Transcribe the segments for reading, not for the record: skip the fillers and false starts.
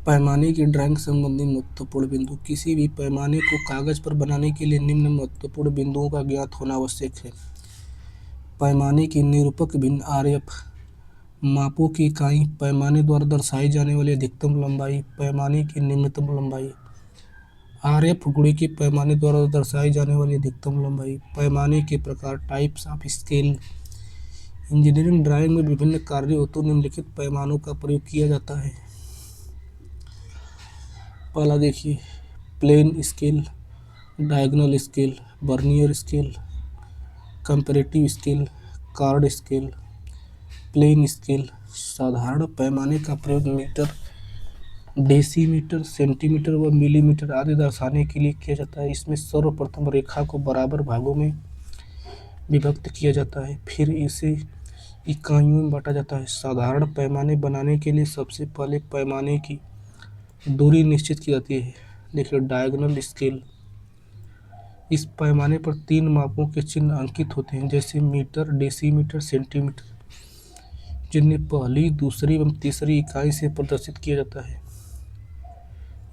पैमाने की ड्राइंग संबंधी महत्वपूर्ण बिंदु। किसी भी पैमाने को कागज पर बनाने के लिए निम्न महत्वपूर्ण बिंदुओं का ज्ञात होना आवश्यक है। पैमाने की निरूपक भिन्न आरएफ। मापों की इकाई। पैमाने द्वारा दर्शाई जाने वाली अधिकतम लंबाई। पैमाने की निम्नतम लंबाई। आरएफ गुणे के पैमाने द्वारा दर्शाई जाने वाली अधिकतम लंबाई। पैमाने के प्रकार। Types of scale. Engineering drawing में विभिन्न कार्यों हेतु निम्नलिखित पैमानों का प्रयोग किया जाता है। पहला देखिए, plain scale, diagonal scale, vernier scale, comparative scale, card scale. Plain scale साधारण पैमाने का प्रयोग मीटर, डेसीमीटर, सेंटीमीटर व मिलीमीटर आदि दर्शाने के लिए किया जाता है। इसमें सर्वप्रथम रेखा को बराबर भागों में विभक्त किया जाता है, फिर इसे इकाइयों में बांटा जाता है। साधारण पैमाने बनाने के लिए सबसे पहले पैमाने की दूरी निश्चित की जाती है। देखिए, डायगोनल स्केल। इस पैमाने पर 3 मापों के चिन्ह अंकित होते हैं, जैसे मीटर, डेसीमीटर, सेंटीमीटर, जिन्हें पहली, दूसरी एवं तीसरी इकाई से प्रदर्शित किया जाता है।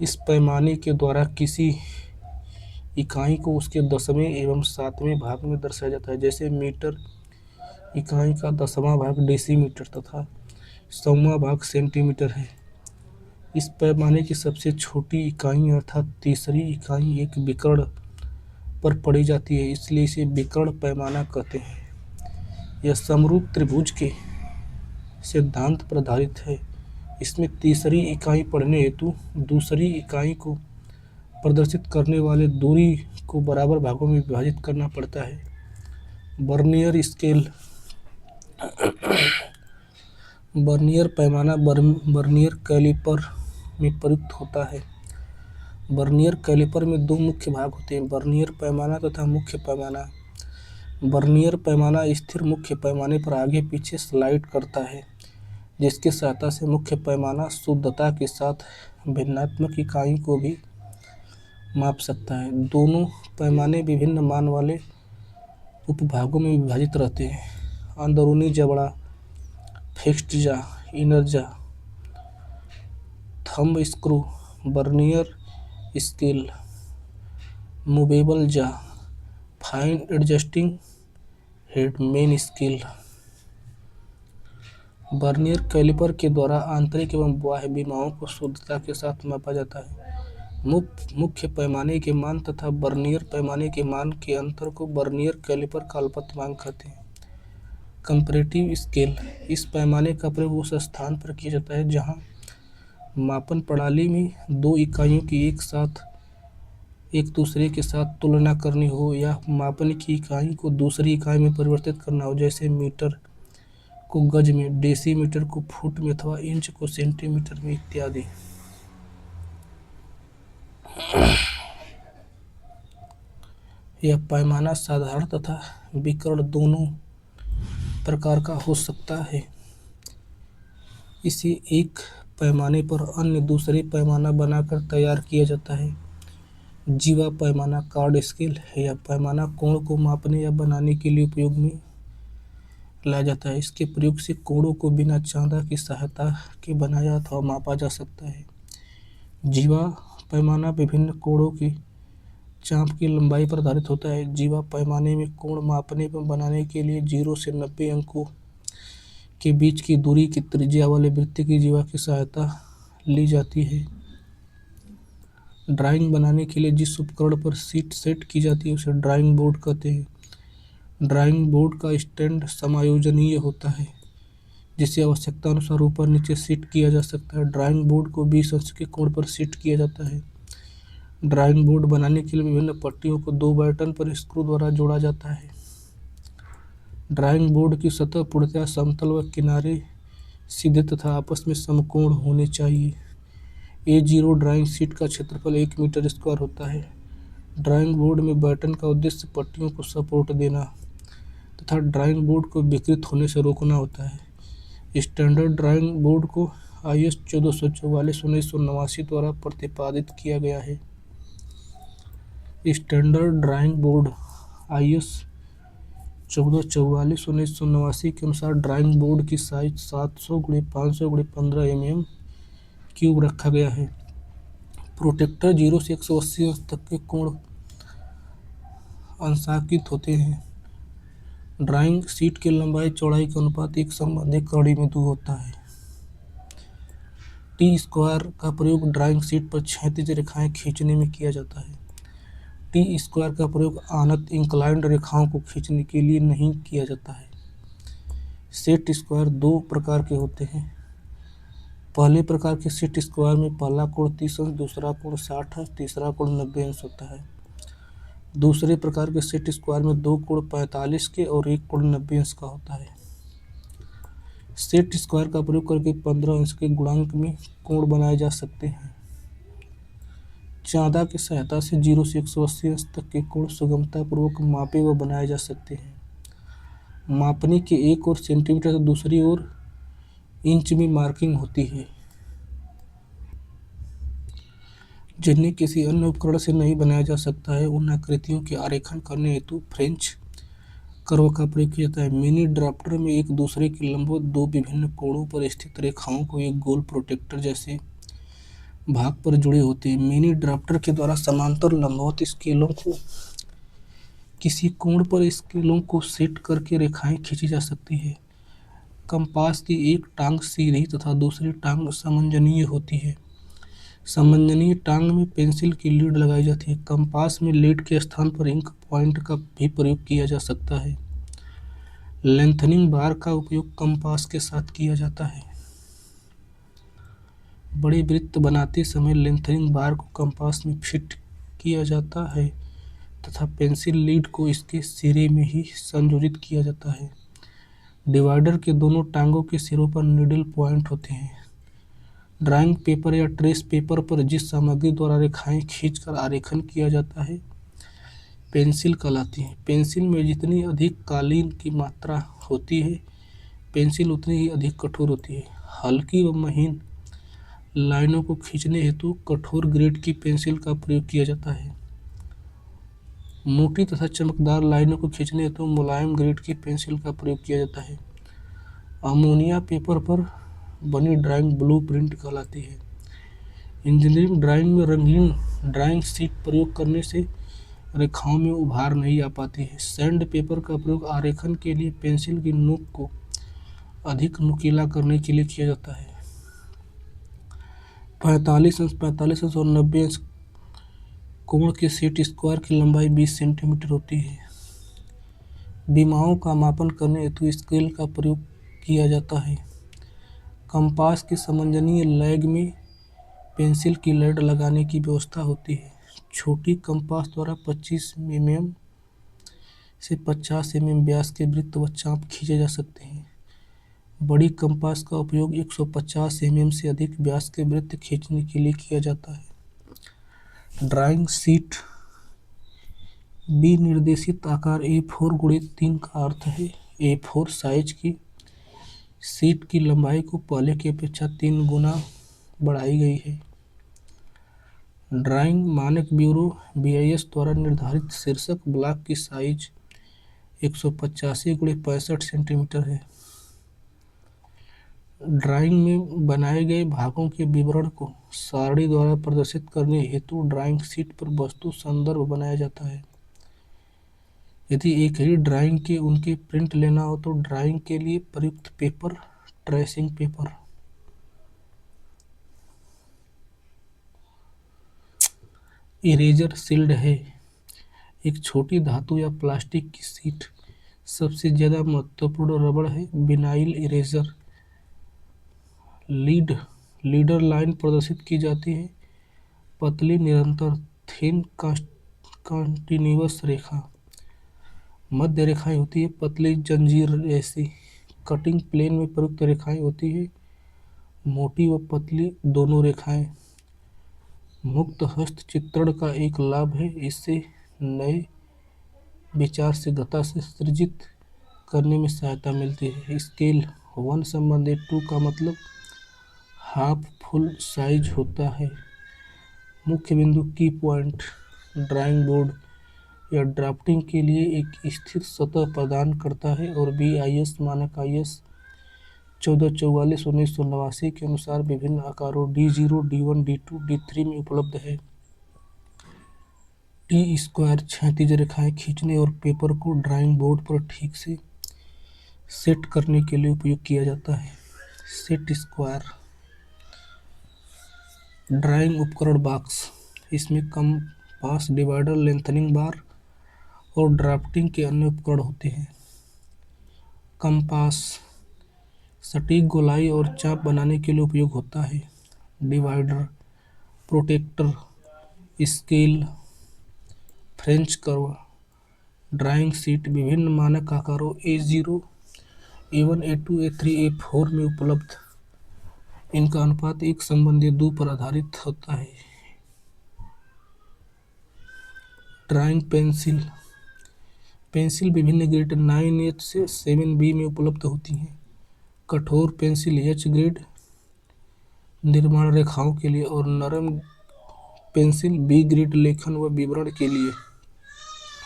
इस पैमाने के द्वारा किसी इकाई को उसके 10वें एवं 7वें भाग में दर्शाया जाता है। जैसे मीटर इकाई का 10वां भाग डेसीमीटर तथा 100वां भाग सेंटीमीटर है। इस पैमाने की सबसे छोटी इकाई अर्थात तीसरी इकाई एक विकर्ण पर पड़ी जाती है, इसलिए इसे विकर्ण पैमाना कहते हैं। यह समरूप त्रिभुज के सिद्धांत पर आधारित है। इसमें तीसरी इकाई पढ़ने हेतु दूसरी इकाई को प्रदर्शित करने वाले दूरी को बराबर भागों में विभाजित करना पड़ता है। Vernier scale. वर्नियर पैमाना वर्नियर कैलिपर में प्रयुक्त होता है। वर्नियर कैलिपर में 2 मुख्य भाग होते हैं, वर्नियर पैमाना तथा मुख्य पैमाना। वर्नियर पैमाना स्थिर मुख्य पैमाने पर आगे पीछे स्लाइड करता है, जिसकी सहायता से मुख्य पैमाना शुद्धता के साथ भिन्नात्मक इकाई को भी माप सकता है। दोनों पैमाने विभिन्न मान वाले उपभागों में विभाजित रहते हैं। अंदरूनी जबड़ा, fixed jaw, inner jaw, thumb screw, vernier scale, movable jaw, fine adjusting head, main scale. Vernier caliper के द्वारा आंतरिक एवं बाह्य विमाओं को शुद्धता के साथ मापा जाता है। मुख्य पैमाने के मान तथा वर्नियर पैमाने के मान के अंतर को वर्नियर कैलिपर का अल्पतमांक कहते हैं। Comparative scale. इस पैमाने का प्रयोग उस स्थान पर किया जाता है जहां मापन प्रणाली में 2 इकाइयों की एक साथ एक दूसरे के साथ तुलना करनी हो या मापन की इकाई को दूसरी इकाई में परिवर्तित करना हो, जैसे मीटर को गज में, डेसीमीटर को फुट में अथवा इंच को सेंटीमीटर में इत्यादि। यह पैमाना साधारण तथा विकर्ण दोनों प्रकार का हो सकता है। इसे एक पैमाने पर अन्य दूसरे पैमाना बनाकर तैयार किया जाता है। जीवा पैमाना, कार्ड स्केल है। यह पैमाना कोण को मापने या बनाने के लिए उपयोग में लाया जाता है। इसके प्रयोग से कोणों को बिना चांदा की सहायता के बनाया अथवा मापा जा सकता है। जीवा पैमाना विभिन्न कोणों की चाप की लंबाई पर आधारित होता है। जीवा पैमाने में कोण मापने एवं बनाने के लिए 0 से 90 अंकों के बीच की दूरी की त्रिज्या वाले वृत्त की जीवा की सहायता ली जाती है। ड्राइंग बनाने के लिए जिस उपकरण पर शीट सेट की जाती है उसे ड्राइंग बोर्ड कहते हैं। ड्राइंग बोर्ड का स्टैंड समायोजनीय होता है, जिसे आवश्यकता अनुसार ऊपर नीचे सेट किया जा सकता है। ड्राइंग बोर्ड को 20 अंश के कोण पर सेट किया जाता है। ड्राइंग बोर्ड बनाने के लिए विभिन्न पट्टियों को 2 बटन पर स्क्रू द्वारा जोड़ा जाता है। ड्राइंग बोर्ड की सतह पूर्णतः समतल व किनारे सीधे तथा आपस में समकोण होने चाहिए। A0 ड्राइंग शीट का क्षेत्रफल 1 मीटर स्क्वायर होता है। ड्राइंग बोर्ड में बटन का उद्देश्य पट्टियों को सपोर्ट देना तथा ड्राइंग बोर्ड को विकृत होने से रोकना होता है। स्टैंडर्ड ड्राइंग बोर्ड को IS 1444/1989 द्वारा प्रतिपादित किया गया है। स्टैंडर्ड ड्राइंग बोर्ड IS 1444/1989 के अनुसार ड्राइंग बोर्ड की साइज 700 × 500 × 15 mm क्यूब रखा गया है। प्रोटेक्टर 0 से 180 अंश तक के कोण अंशांकित होते हैं। ड्राइंग शीट की लंबाई चौड़ाई का अनुपात एक संबंधी कड़ी में 2 होता है। टी स्क्वायर का प्रयोग ड्राइंग शीट पर क्षैतिज रेखाएं खींचने में किया जाता है। टी स्क्वायर का प्रयोग आनत इंक्लाइंड रेखाओं को खींचने के लिए नहीं किया जाता है। सेट स्क्वायर 2 प्रकार के होते हैं। पहले प्रकार के सेट स्क्वायर में पहला कोण 30 अंश, दूसरा कोण 60 अंश, तीसरा कोण 90 अंश होता है। दूसरे प्रकार के सेट स्क्वायर में 2 कोण 45 के और 1 कोण 90 अंश का होता है। सेट स्क्वायर का प्रयोग करके 15 अंश के गुणांक में कोण बनाए जा सकते हैं। चाँदा की सहायता से 0 से 180 अंश तक के कोण सुगमतापूर्वक मापे व बनाए जा सकते हैं। मापने के एक ओर सेंटीमीटर से दूसरी ओर इंच में मार्किंग होती है, जिन्हें किसी अन्य उपकरण से नहीं बनाया जा सकता है। उन आकृतियों के आरेखन करने हेतु फ्रेंच कर्व का प्रयोग किया जाता है। मिनी ड्राफ्टर में एक दूसरे के लंबवत 2 विभिन्न कोणों पर स्थित रेखाओं को एक गोल प्रोटेक्टर जैसे भाग पर जुड़े होते हैं। मिनी ड्राफ्टर के द्वारा समांतर लंबवत स्केलों को किसी कोण पर स्केलों को सेट करके रेखाएं खींची जा सकती है। कंपास की एक टांग सीधी तथा दूसरी टांग समंजनीय होती है। समंजनीय टांग में पेंसिल की लीड लगाई जाती है। कंपास में लीड के स्थान पर इंक पॉइंट का भी प्रयोग किया जा सकता है। लेंथनिंग बार का उपयोग कंपास के साथ किया जाता है। बड़े वृत्त बनाते समय लेंथनिंग बार को कंपास में फिट किया जाता है तथा पेंसिल लीड को इसके सिरे में ही संयोजित किया जाता है। डिवाइडर के दोनों टांगों के सिरों पर नीडल पॉइंट होते हैं। ड्राइंग पेपर या ट्रेस पेपर पर जिस सामग्री द्वारा रेखाएं खींचकर आरेखन किया जाता है पेंसिल कहलाती है। पेंसिल में जितनी अधिक कालीन की मात्रा होती है पेंसिल उतनी ही अधिक कठोर होती है। हल्की व महीन लाइनों को खींचने हेतु कठोर ग्रेड की पेंसिल का प्रयोग किया जाता है। मोटी तथा चमकदार लाइनों को खींचने हेतु मुलायम ग्रेड की पेंसिल का प्रयोग किया जाता है। अमोनिया पेपर पर बनी ड्राइंग ब्लू प्रिंट कहलाती है। इंजीनियरिंग ड्राइंग में रंगीन ड्राइंग शीट प्रयोग करने से रेखाओं में उभार नहीं आ पाती है। सैंड पेपर का प्रयोग आरेखन के लिए पेंसिल की नोक को अधिक नुकीला करने के लिए किया जाता है। 45 अंश और 90 अंश कोण के सेट स्क्वायर की लंबाई 20 सेंटीमीटर होती है। विमाओं का मापन करने हेतु स्केल का प्रयोग किया जाता है। कंपास की समंजनीय लैग में पेंसिल की लीड लगाने की व्यवस्था होती है। छोटी कंपास द्वारा 25 mm से 50 mm व्यास के वृत्त व चाप खींचे जा सकते हैं। बड़ी कंपास का उपयोग 150 mm से अधिक व्यास के वृत्त खींचने के लिए किया जाता है। ड्राइंग शीट विनिर्देशित आकार A4x3 का अर्थ है A4 साइज की शीट की लंबाई को पहले की अपेक्षा 3 गुना बढ़ाई गई है। ड्राइंग मानक ब्यूरो BIS द्वारा निर्धारित शीर्षक ब्लॉक की साइज 185x65 सेंटीमीटर है। ड्राइंग में बनाए गए भागों के विवरण को सारणी द्वारा प्रदर्शित करने हेतु ड्राइंग शीट पर वस्तु संदर्भ बनाया जाता है। यदि एक ही ड्राइंग के उनके प्रिंट लेना हो तो ड्राइंग के लिए प्रयुक्त paper tracing paper. Eraser shield है एक छोटी धातु या प्लास्टिक की शीट। सबसे ज़्यादा महत्वपूर्ण रबड़ है। विनाइल इरेजर लीडर लाइन प्रदर्शित की जाती है। पतली निरंतर थिन कंटिन्यूअस रेखा। मध्य रेखाएं होती है पतली जंजीर जैसी। कटिंग प्लेन में प्रयुक्त रेखाएं होती है मोटी व पतली दोनों रेखाएं। मुक्त हस्त चित्रण का एक लाभ है इससे नए विचार से गता से सृजित करने में सहायता मिलती है। स्केल 1 संबंधी 2 का मतलब हाफ फुल साइज होता है। मुख्य बिंदु की पॉइंट ड्राइंग बोर्ड या ड्राफ्टिंग के लिए एक स्थिर सतह प्रदान करता है और BIS मानक IS 1444-1989 के अनुसार विभिन्न आकारों D0, D1, D2, D3 में उपलब्ध है। टी स्क्वायर क्षैतिज रेखाएं खींचने और पेपर को ड्राइंग बोर्ड पर ठीक से सेट करने के लिए उपयोग किया जाता है। सेट स्क्वायर ड्राइंग उपकरण बॉक्स, इसमें कंपास, डिवाइडर, लेंथनिंग बार और ड्राफ्टिंग के अन्य उपकरण होते हैं। कंपास सटीक गोलाई और चाप बनाने के लिए उपयोग होता है। Divider, protractor, scale, French curve, drawing sheet विभिन्न मानक आकारों A0, A1, A2, A3, A4 में उपलब्ध। इनका अनुपात एक संबंधी 2 पर आधारित होता है। ड्राइंग पेंसिल पेंसिल विभिन्न ग्रेड 9H से 7B में उपलब्ध होती हैं। कठोर पेंसिल H ग्रेड निर्माण रेखाओं के लिए और नरम पेंसिल B ग्रेड लेखन व विवरण के लिए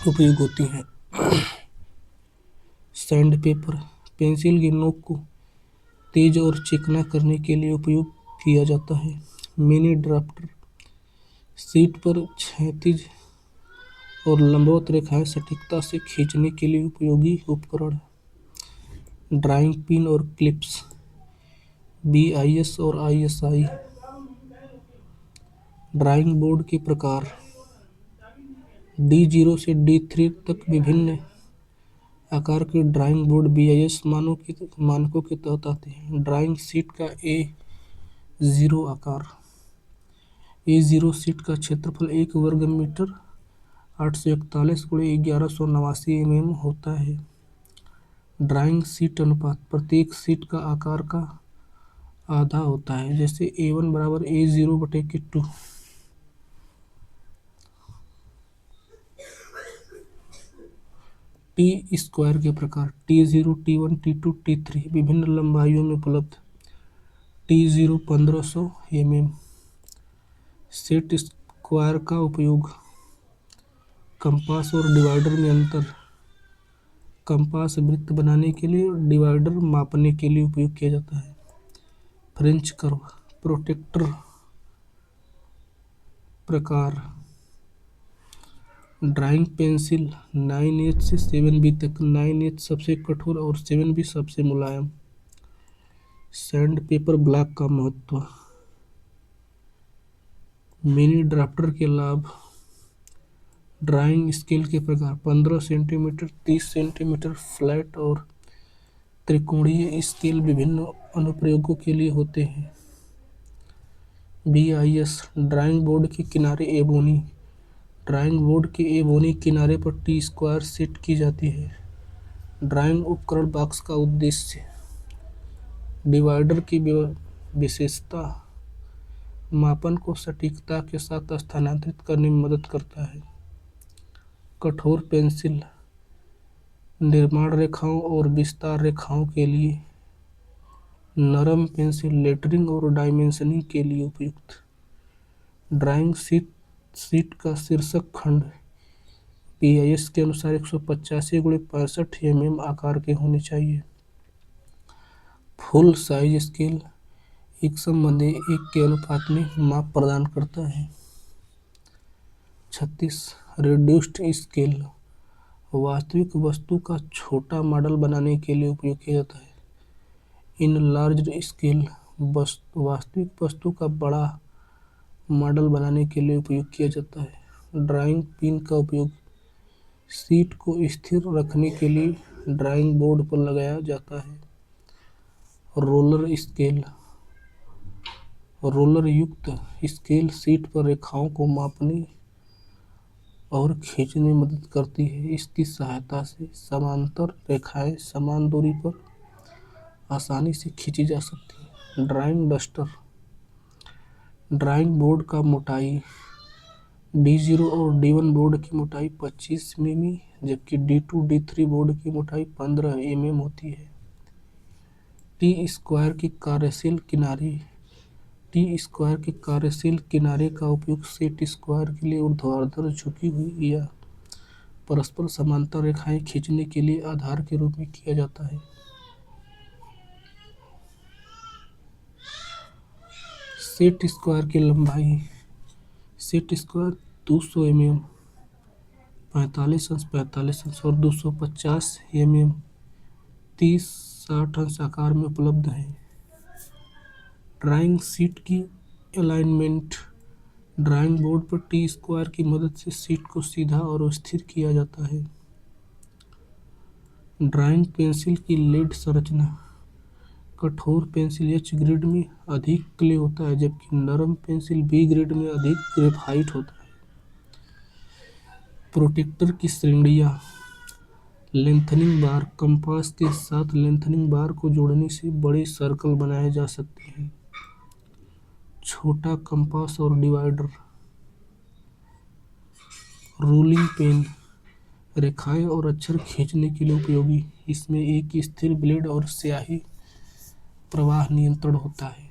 उपयोग होती हैं। सैंड पेपर पेंसिल की नोक को तेज और चिकना करने के लिए उपयोग किया जाता है। मिनी ड्राफ्टर शीट पर क्षैतिज और लंबवत रेखाएं सटीकता से खींचने के लिए उपयोगी उपकरण। ड्राइंग पिन और क्लिप्स BIS और ISI। ड्राइंग बोर्ड के प्रकार D0 से D3 तक विभिन्न आकार के ड्राइंग बोर्ड BIS मानकों के तहत आते हैं। ड्राइंग शीट का A0 आकार A0 शीट का क्षेत्रफल 1 वर्ग मीटर 841 × 1189 mm होता है। ड्राइंग शीट अनुपात प्रत्येक शीट का आकार का आधा होता है, जैसे A1 = A0/2। टी स्क्वायर के प्रकार T0, T1, T2, T3 विभिन्न लंबाइयों में उपलब्ध। T0 1500 mm। सेट स्क्वायर का उपयोग कंपास और डिवाइडर में अंतर। कंपास वृत्त बनाने के लिए, डिवाइडर मापने के लिए उपयोग किया जाता है। फ्रेंच कर्व प्रोटेक्टर प्रकार ड्राइंग पेंसिल 9H से 7B तक। 9H सबसे कठोर और 7B सबसे मुलायम। सैंड पेपर ब्लॉक का महत्व। मिनी ड्राफ्टर के लाभ। ड्राइंग स्केल के प्रकार 15 सेंटीमीटर, 30 सेंटीमीटर फ्लैट और त्रिकोणीय स्केल विभिन्न अनुप्रयोगों के लिए होते हैं। BIS ड्राइंग बोर्ड के किनारे एबोनी। ड्राइंग बोर्ड के एबोनी किनारे पर टी स्क्वायर सेट की जाती है। ड्राइंग उपकरण बॉक्स का उद्देश्य डिवाइडर की विशेषता मापन को सटीकता के साथ स्थानांतरित करने में मदद करता है। कठोर पेंसिल निर्माण रेखाओं और विस्तार रेखाओं के लिए। नरम पेंसिल लेटरिंग और डायमेंशनिंग के लिए उपयुक्त। ड्राइंग शीट का शीर्षक खंड BIS के अनुसार 185 × 65 mm आकार के होने चाहिए। फुल साइज स्केल एक संबंधी 1 के अनुपात में माप प्रदान करता है। 36 रिड्यूस्ड स्केल वास्तविक वस्तु का छोटा मॉडल बनाने के लिए उपयोग किया जाता है। इनलार्ज्ड स्केल वास्तविक वस्तु का बड़ा मॉडल बनाने के लिए उपयोग किया जाता है। ड्राइंग पिन का उपयोग शीट को स्थिर रखने के लिए ड्राइंग बोर्ड पर लगाया जाता है। रोलर स्केल रोलर युक्त स्केल शीट पर रेखाओं को मापने और खींचने में मदद करती है। इसकी सहायता से समांतर रेखाएं समान दूरी पर आसानी से खींची जा सकती हैं। ड्राइंग डस्टर ड्राइंग बोर्ड का मोटाई D0 और D1 बोर्ड की मोटाई 25 मिमी, जबकि D2, D3 बोर्ड की मोटाई 15 mm होती है। टी स्क्वायर के कार्यशील किनारे का उपयोग सेट स्क्वायर के लिए ऊर्ध्वाधर झुकी हुई या परस्पर समांतर रेखाएं खींचने के लिए आधार के रूप में किया जाता है। सेट स्क्वायर की लंबाई सेट स्क्वायर 200 mm 45 अंश और 250 mm 30-60 अंश आकार में उपलब्ध है। ड्राइंग शीट की अलाइनमेंट ड्राइंग बोर्ड पर टी स्क्वायर की मदद से शीट को सीधा और स्थिर किया जाता है। ड्राइंग पेंसिल की लेड संरचना कठोर पेंसिल एच ग्रेड में अधिक क्ले होता है, जबकि नरम पेंसिल बी ग्रेड में अधिक ग्रेफाइट होता है। प्रोटेक्टर की श्रेणियाँ लेंथनिंग बार कंपास के साथ लेंथनिंग बार को जोड़ने से बड़े सर्कल बनाए जा सकते हैं। छोटा कंपास और डिवाइडर रूलिंग पेन रेखाएं और अक्षर खींचने के लिए उपयोगी। इसमें एक स्थिर ब्लेड और स्याही प्रवाह नियंत्रण होता है।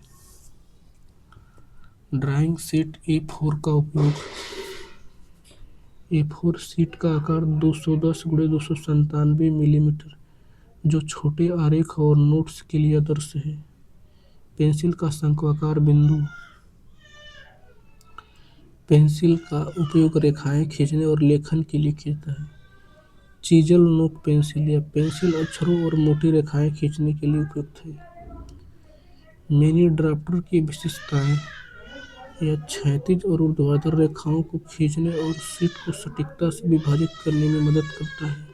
ड्राइंग सेट A4 का उपयोग A4 शीट का आकार 210x297 मिलीमीटर, जो छोटे आरेख और नोट्स के लिए आदर्श है। पेंसिल का शंक्वाकार बिंदु पेंसिल का उपयोग रेखाएं खींचने और लेखन के लिए किया है। चीजल नोक पेंसिल या पेंसिल अक्षरों और मोटी रेखाएं खींचने के लिए उपयुक्त है। मिनी ड्राफ्टर की विशेषताएं यह क्षैतिज और ऊर्ध्वाधर रेखाओं को खींचने और शीट को सटीकता से विभाजित करने में मदद करता है।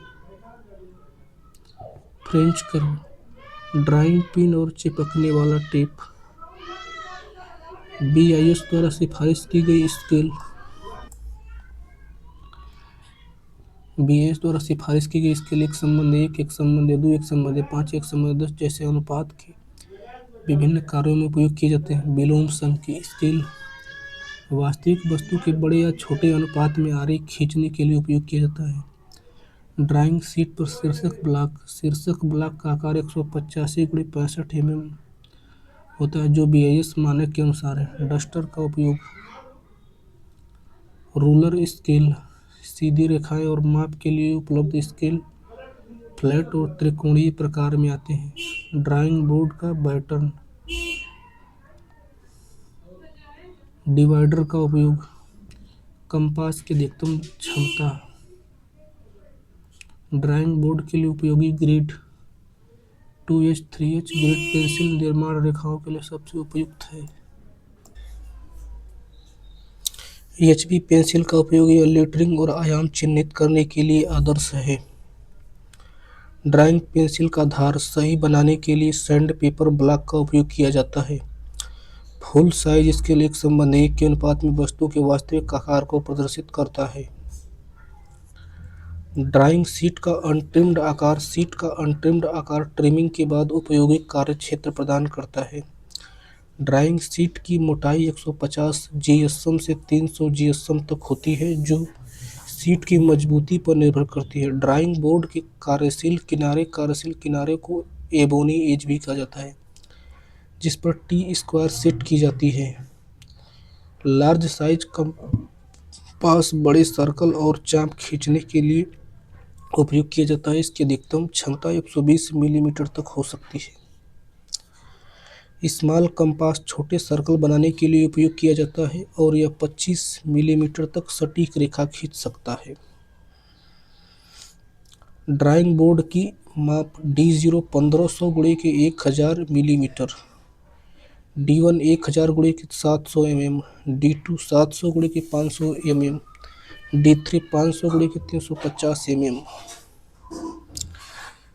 फ्रेंच कर्व ड्राइंग पिन और चिपकने वाला टेप BIS द्वारा सिफारिश की गई स्केल BIS द्वारा सिफारिश की गई स्केल 1:1, 1:2, 1:5, 1:10 जैसे अनुपात के विभिन्न कार्यों में उपयोग किए जाते हैं। विलोम संख्या स्केल वास्तविक वस्तु के बड़े या छोटे अनुपात में आरेख खींचने के लिए उपयोग किया जाता है। ड्राइंग शीट पर शीर्षक ब्लॉक का आकार 185x65 mm होता है, जो BIS मानक के अनुसार है। डस्टर का उपयोग रूलर स्केल सीधी रेखाएं और माप के लिए उपलब्ध स्केल फ्लैट और त्रिकोणीय प्रकार में आते हैं। ड्राइंग बोर्ड का पैटर्न डिवाइडर का उपयोग कंपास की अधिकतम क्षमता ड्राइंग बोर्ड के लिए उपयोगी grade 2H 3H grade pencil निर्माण रेखाओं के लिए सबसे उपयुक्त है। HB पेंसिल का उपयोग यह लेटरिंग और आयाम चिह्नित करने के लिए आदर्श है। ड्राइंग पेंसिल का धार सही बनाने के लिए सैंड पेपर ब्लॉक का उपयोग किया जाता है। फुल साइज स्केल 1:1 के अनुपात में वस्तु के वास्तविक आकार को प्रदर्शित करता है। ड्राइंग शीट का अनट्रिम्ड आकार ट्रिमिंग के बाद उपयोगी कार्यक्षेत्र प्रदान करता है। ड्राइंग शीट की मोटाई 150 GSM से 300 GSM तक होती है, जो शीट की मजबूती पर निर्भर करती है। ड्राइंग बोर्ड के कार्यशील किनारे को एबोनी एज भी कहा जाता है, जिस पर टी स्क्वायर सेट की जाती है। लार्ज साइज कंपास बड़े सर्कल और चाप खींचने के लिए उपयोग किया जाता है। इसकी अधिकतम क्षमता 120 मिलीमीटर तक हो सकती है। स्मॉल कंपास छोटे सर्कल बनाने के लिए उपयोग किया जाता है और यह 25 मिलीमीटर तक सटीक रेखा खींच सकता है। ड्राइंग बोर्ड की माप D0 1500x1000 millimetre, D1 1000x700 mm, D2 700x500 mm, D3 500x350 mm।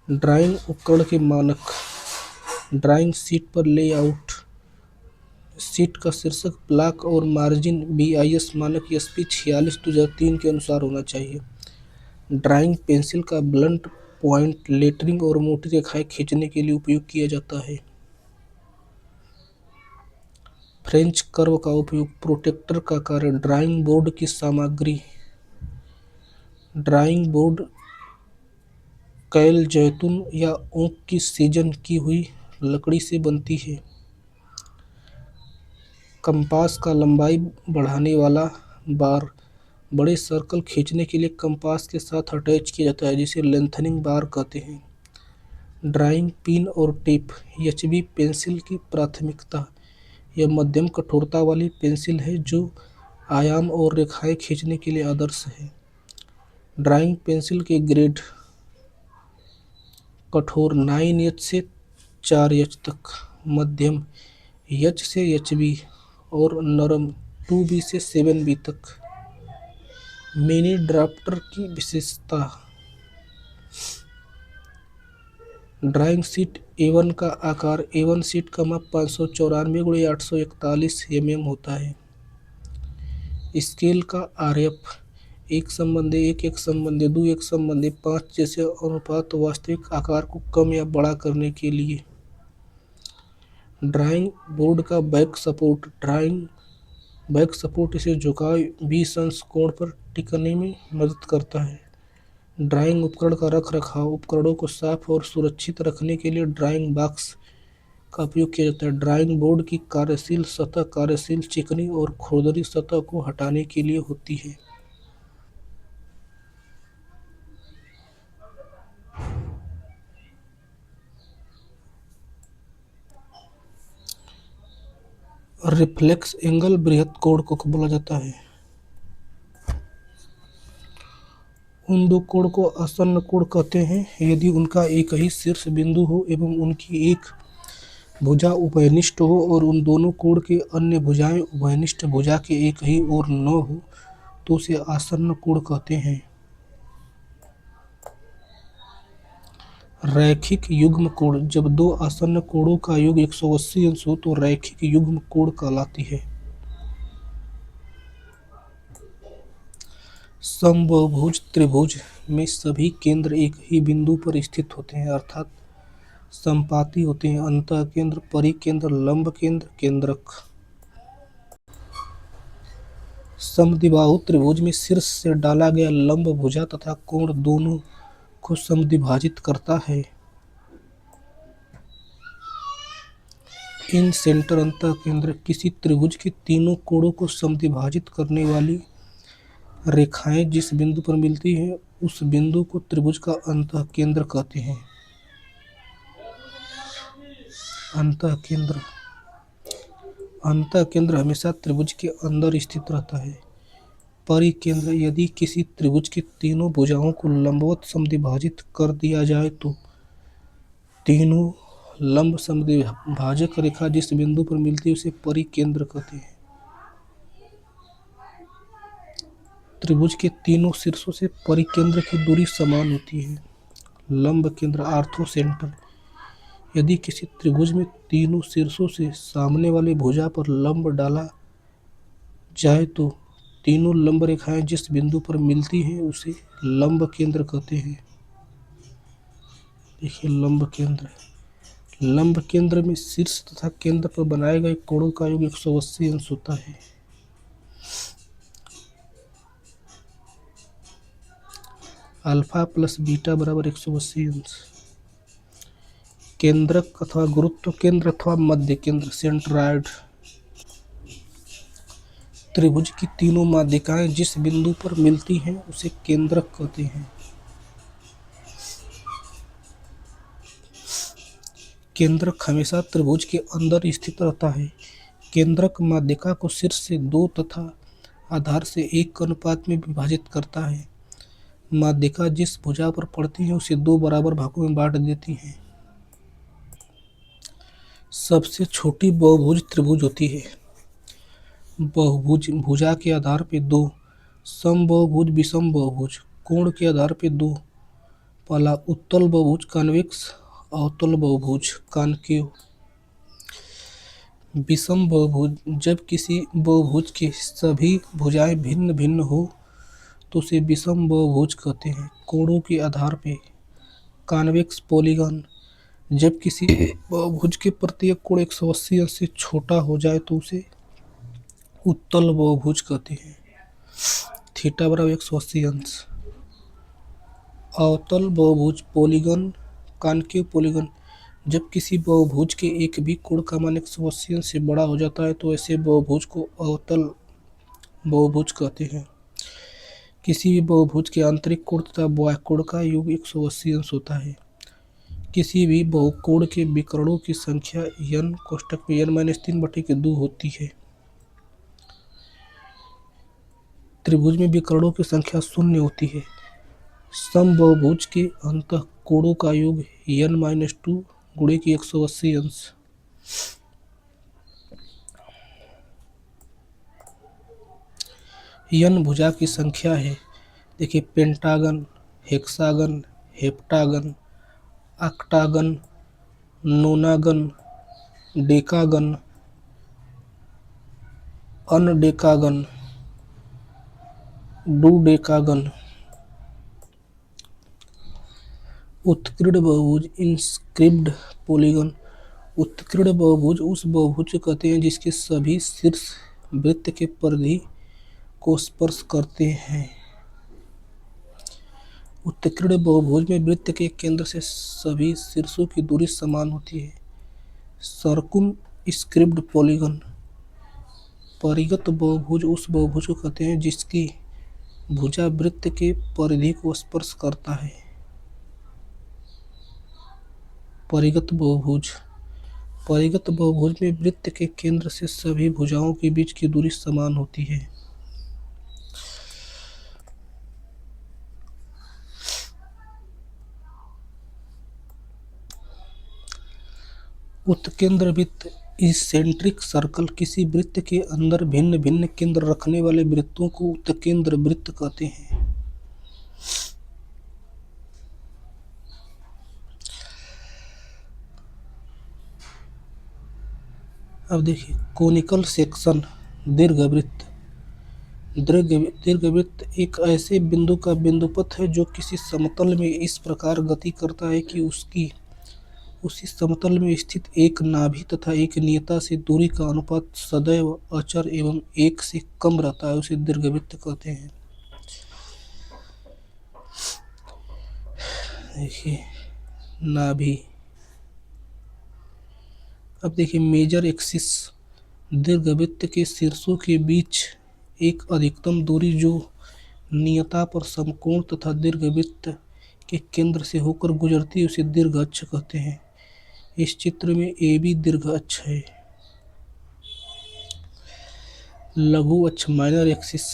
Drawing उपकरण के मानक ड्राइंग शीट पर लेआउट शीट का शीर्षक ब्लॉक और मार्जिन BIS मानक SP 46/2003 के अनुसार होना चाहिए। ड्राइंग पेंसिल का ब्लंट पॉइंट लेटरिंग और मोटी रेखाएं खींचने के लिए उपयोग किया जाता है। फ्रेंच कर्व का उपयोग प्रोटेक्टर का कार्य ड्राइंग बोर्ड की सामग्री ड्राइंग बोर्ड कैल जैतून या ओक की सीजन की हुई लकड़ी से बनती है। कंपास का लंबाई बढ़ाने वाला बार बड़े सर्कल खींचने के लिए कंपास के साथ अटैच किया जाता है, जिसे लेंथनिंग बार कहते हैं। ड्राइंग पिन और टेप HB पेंसिल की प्राथमिकता यह मध्यम कठोरता वाली पेंसिल है जो आयाम और रेखाएं खींचने के लिए आदर्श है। ड्राइंग पेंसिल के ग्रेड: कठोर 9H से 4H तक, मध्यम H से HB और नरम 2B से 7B तक। मिनी ड्राफ्टर की विशेषता: ड्राइंग शीट A1 का आकार: A1 शीट का माप 594 × 841 होता है। स्केल का RF: 1:1, 1:2, 1:5 जैसे अनुपात वास्तविक आकार को कम या बड़ा करने के लिए। ड्राइंग बोर्ड का back support: drawing back support इसे झुकाव 20 अंश कोण पर टिकने में मदद करता है। ड्राइंग उपकरण का रखरखाव: उपकरणों को साफ और सुरक्षित रखने के लिए ड्राइंग बॉक्स का उपयोग किया जाता है। ड्राइंग बोर्ड की कार्यशील सतह कार्यशील चिकनी और खुरदरी सतह को हटाने के लिए होती है। रिफ्लेक्स एंगल बृहद कोण को बोला जाता है। उन दो कोण को आसन्न कोण कहते हैं यदि उनका एक ही शीर्ष बिंदु हो एवं उनकी एक भुजा उभयनिष्ठ हो और उन दोनों कोण के अन्य भुजाएं उभयनिष्ठ भुजा के एक ही ओर न हो तो उसे आसन्न कोण कहते हैं। रैखिक युग्म कोण: जब दो आसन्न कोणों का योग 180 अंश हो तो रैखिक युग्म कोण कहलाती है। समबाहुभुज त्रिभुज में सभी केंद्र एक ही बिंदु पर स्थित होते हैं अर्थात संपाती होते हैं। अंतःकेंद्र, परिकेंद्र, लंब केंद्र, केंद्रक। समद्विबाहु त्रिभुज में शीर्ष से डाला गया लंब भुजा तथा कोण दोनों को समद्विभाजित करता है। इन सेंटर अंतःकेंद्र: किसी त्रिभुज के तीनों कोणों को समद्विभाजित करने वाली रेखाएं जिस बिंदु पर मिलती हैं उस बिंदु को त्रिभुज का अंतःकेंद्र कहते हैं। अंतःकेंद्र: अंतःकेंद्र हमेशा त्रिभुज के अंदर स्थित रहता है। परिकेंद्र: यदि किसी त्रिभुज की तीनों भुजाओं को लंबवत समद्विभाजित कर दिया जाए तो तीनों लंब समद्विभाजक रेखा जिस बिंदु पर मिलती है उसे परिकेंद्र कहते हैं। त्रिभुज के तीनों शीर्षों से परिकेंद्र की दूरी समान होती है। लंब केंद्र ऑर्थोसेंटर: यदि किसी त्रिभुज में तीनों शीर्षों से सामने वाली भुजा पर लंब डाला जाए तो तीनों लंब रेखाएं जिस बिंदु पर मिलती हैं उसे लंब केंद्र कहते हैं। देखिए लंब केंद्र। लंब केंद्र में शीर्ष तथा केंद्र पर बनाए गए कोणों का योग 180 अंश होता है। अल्फा प्लस बीटा बराबर 180 अंश। केंद्रक अथवा गुरुत्व केंद्र अथवा मध्य केंद्र सेंट्रॉयड: त्रिभुज की तीनों माध्यिकाएं जिस बिंदु पर मिलती हैं उसे केंद्रक कहते हैं। केंद्रक हमेशा त्रिभुज के अंदर स्थित रहता है। केंद्रक माध्यिका को शीर्ष से 2 तथा आधार से 1 के अनुपात में विभाजित करता है। माध्यिका जिस भुजा पर पड़ती है उसे 2 बराबर भागों में बांट देती है। सबसे छोटी बहुभुज त्रिभुज होती है। बहुभुज भुजा के आधार पर 2, समबाहुभुज विषम बहुभुज कोण के आधार पर 2। पहला उत्तल बहुभुज कॉन्वेक्स, अवतल बहुभुज कॉनकेव। विषम बहुभुज: जब किसी बहुभुज के सभी भुजाएं भिन्न भिन्न हो तो उसे विषम बहुभुज कहते हैं। कोणों के आधार पर कॉन्वेक्स पॉलीगॉन: जब किसी बहुभुज के प्रत्येक कोण 180 अंश से छोटा हो जाए तो उसे उत्तल बहुभुज कहते हैं। थीटा बराबर 180 अंश। अवतल बहुभुज पॉलीगॉन कॉनकेव पॉलीगॉन: जब किसी बहुभुज के एक भी कोण का मान 180 अंश से बड़ा हो जाता है तो ऐसे बहुभुज को अवतल बहुभुज कहते हैं। किसी भी बहुभुज के आंतरिक कोण तथा बाह्य कोण का योग 180 अंश होता है। किसी भी बहुकोण के विकर्णों की संख्या n कोष्ठक में n-3/2 होती है। त्रिभुज में विकर्णों की संख्या 0 होती है। समबाहुभुज के अंतःकोणों का योग n-2 गुणे की 180 अंश। n भुजा की संख्या है। देखिए, pentagon, hexagon, heptagon, octagon, nonagon, decagon, undecagon, dodecagon. उत्कीर्ण बहुभुज, इंस्क्रिप्ड पॉलीगन। उत्कीर्ण बहुभुज उस बहुभुज को कहते हैं जिसके सभी शीर्ष वृत्त के परिधि को स्पर्श करते हैं। उत्कीर्ण बहुभुज में वृत्त के केंद्र से सभी शीर्षों की दूरी समान होती है। सर्कुमस्क्रिप्ड पॉलीगन। परिगत बहुभुज उस बहुभुज को कहते हैं जिसकी भुजा वृत्त के परिधि को स्पर्श करता है। परिगत बहुभुज। परिगत बहुभुज में वृत्त के केंद्र से सभी भुजाओं के बीच की दूरी समान होती है। उत्केंद्र वृत्त, इसेंट्रिक सर्कल। किसी वृत्त के अंदर भिन्न भिन्न केंद्र रखने वाले वृत्तों को उत्केंद्र वृत्त कहते हैं। अब देखिए, कोनिकल सेक्शन, दीर्घवृत्त। दीर्घवृत्त एक ऐसे बिंदु का बिंदुपथ है जो किसी समतल में इस प्रकार गति करता है कि उसी समतल में स्थित एक नाभि तथा एक नियता से दूरी का अनुपात सदैव अचर एवं 1 से कम रहता है, उसे दीर्घवृत्त कहते हैं। देखिए, नाभि। अब देखिए, मेजर एक्सिस, दीर्घवृत्त के शीर्षों के बीच एक अधिकतम दूरी जो नियता पर समकोण तथा दीर्घवृत्त के केंद्र से होकर गुजरती है, उसे दीर्घ अक्ष कहते हैं। इस चित्र में AB दीर्घ अक्ष है। लघु अक्ष, माइनर एक्सिस,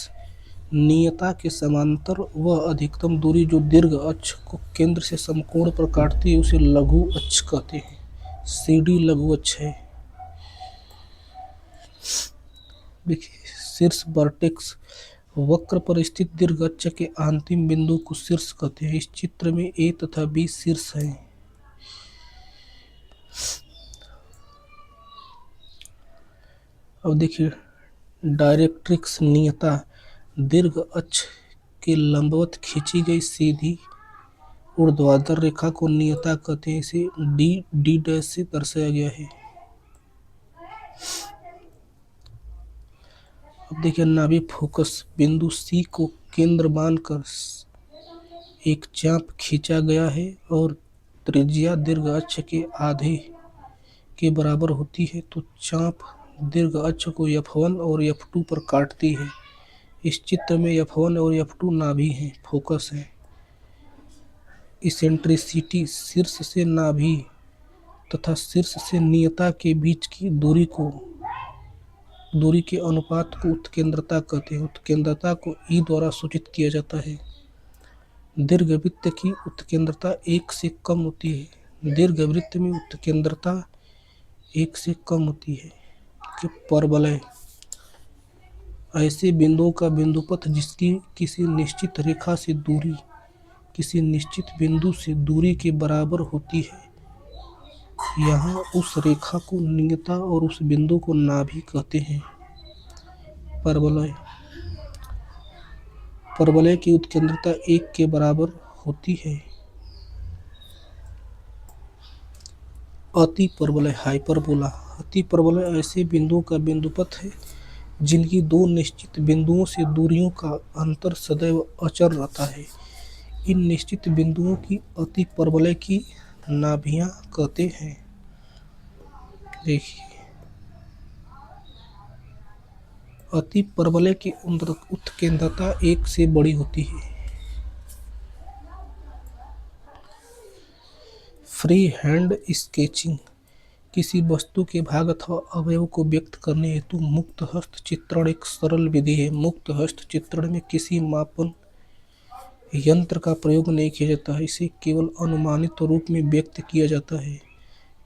नियता के समांतर वह अधिकतम दूरी जो दीर्घ अक्ष को केंद्र से समकोण पर काटती है, उसे लघु अक्ष कहते हैं। CD लघु अक्ष है। देखिए, शीर्ष वर्टेक्स, वक्र पर स्थित दीर्घ अक्ष के अंतिम बिंदु को शीर्ष कहते हैं। इस चित्र में A तथा B शीर्ष हैं। अब देखिए, डायरेक्ट्रिक्स, नियता, दीर्घ अक्ष के लंबवत खींची गई सीधी ऊर्ध्वाधर रेखा को नियता कहते हैं। इसे D' से दर्शाया गया है। अब देखिए, नाभि फोकस, बिंदु C को केंद्र मानकर एक चाप खींचा गया है और त्रिज्या दीर्घ अक्ष के आधे के बराबर होती है, तो चाप दीर्घ अक्ष को F1 और F2 पर काटती है। इस चित्र में F1 और F2 नाभि हैं, फोकस है। इसेंट्रिसिटी, शीर्ष से नाभि तथा शीर्ष से नियता के बीच की दूरी के अनुपात को उत्केंद्रता कहते हैं। उत्केंद्रता को E द्वारा सूचित किया जाता है। दीर्घवृत्त की उत्केंद्रता 1 से कम होती है। दीर्घवृत्त में उत्केंद्रता 1 से कम होती है। परवलय, ऐसे बिंदुओं का बिंदुपथ जिसकी किसी निश्चित रेखा से दूरी किसी निश्चित बिंदु से दूरी के बराबर होती है। यहाँ उस रेखा को नियता और उस बिंदु को नाभि कहते हैं। परवलय, परवलय की उत्केंद्रता 1 के बराबर होती है। अतिपरवलय, हाइपरबोला। अतिपरवलय ऐसे बिंदुओं का बिंदुपथ है जिनकी दो निश्चित बिंदुओं से दूरियों का अंतर सदैव अचर रहता है। इन निश्चित बिंदुओं की अतिपरवलय की नाभियां कहते हैं। देखिए, अतिपरवलय की उत्केंद्रता 1 से बड़ी होती है। फ्री हैंड स्केचिंग किसी वस्तु के भाग अथवा अवयव को व्यक्त करने हेतु मुक्त हस्त चित्रण एक सरल विधि है। मुक्त हस्त चित्रण में किसी मापन यंत्र का प्रयोग नहीं किया जाता है, इसे केवल अनुमानित रूप में व्यक्त किया जाता है।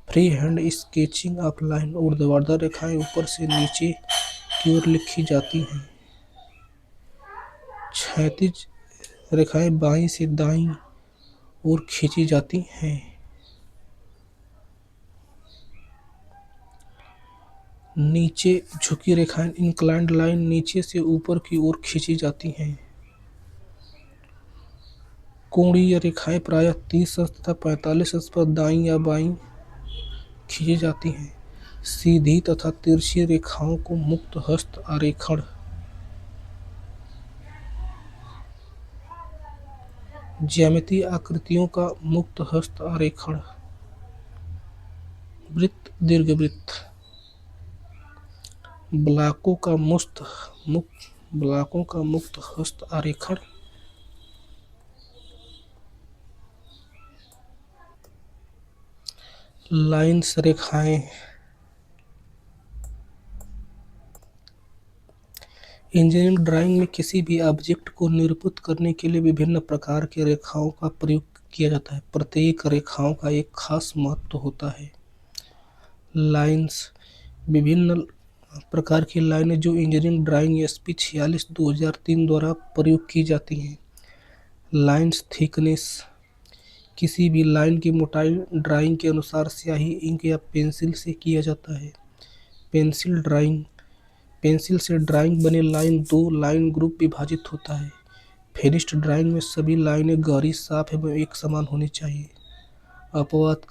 Free hand sketching of line ऊर्ध्वाधर रेखाएं ऊपर से नीचे की ओर लिखी जाती हैं। क्षैतिज रेखाएं बाईं से दाईं ओर खींची जाती हैं। नीचे झुकी रेखाएं इंक्लाइंड लाइन नीचे से ऊपर की ओर खींची जाती हैं। कोणीय रेखाएं प्रायः 30 अंश तथा 45 अंश पर दाईं या बाईं खींची जाती हैं। सीधी तथा तिरछी रेखाओं को मुक्त हस्त आरेखण। ज्यामितीय आकृतियों का मुक्त हस्त आरेखण। वृत्त दीर्घवृत्त। ब्लॉकों का मुक्त हस्त आरेखण। लाइन्स रेखाएं। इंजीनियरिंग ड्राइंग में किसी भी ऑब्जेक्ट को निरूपित करने के लिए विभिन्न प्रकार की रेखाओं का प्रयोग किया जाता है। प्रत्येक रेखाओं का एक खास महत्व होता है। लाइन्स विभिन्न प्रकार की लाइनें जो इंजीनियरिंग ड्राइंग एसपी 46/2003 द्वारा प्रयोग की जाती हैं। लाइन्स थिकनेस किसी भी लाइन की मोटाई ड्राइंग के अनुसार स्याही, इंक या पेंसिल से किया जाता है। पेंसिल ड्राइंग पेंसिल से ड्राइंग बने लाइन दो लाइन ग्रुप विभाजित होता है। फिनिश्ड ड्राइंग में सभी लाइनें गहरी, साफ एवं एक समान होनी चाहिए। अपवाद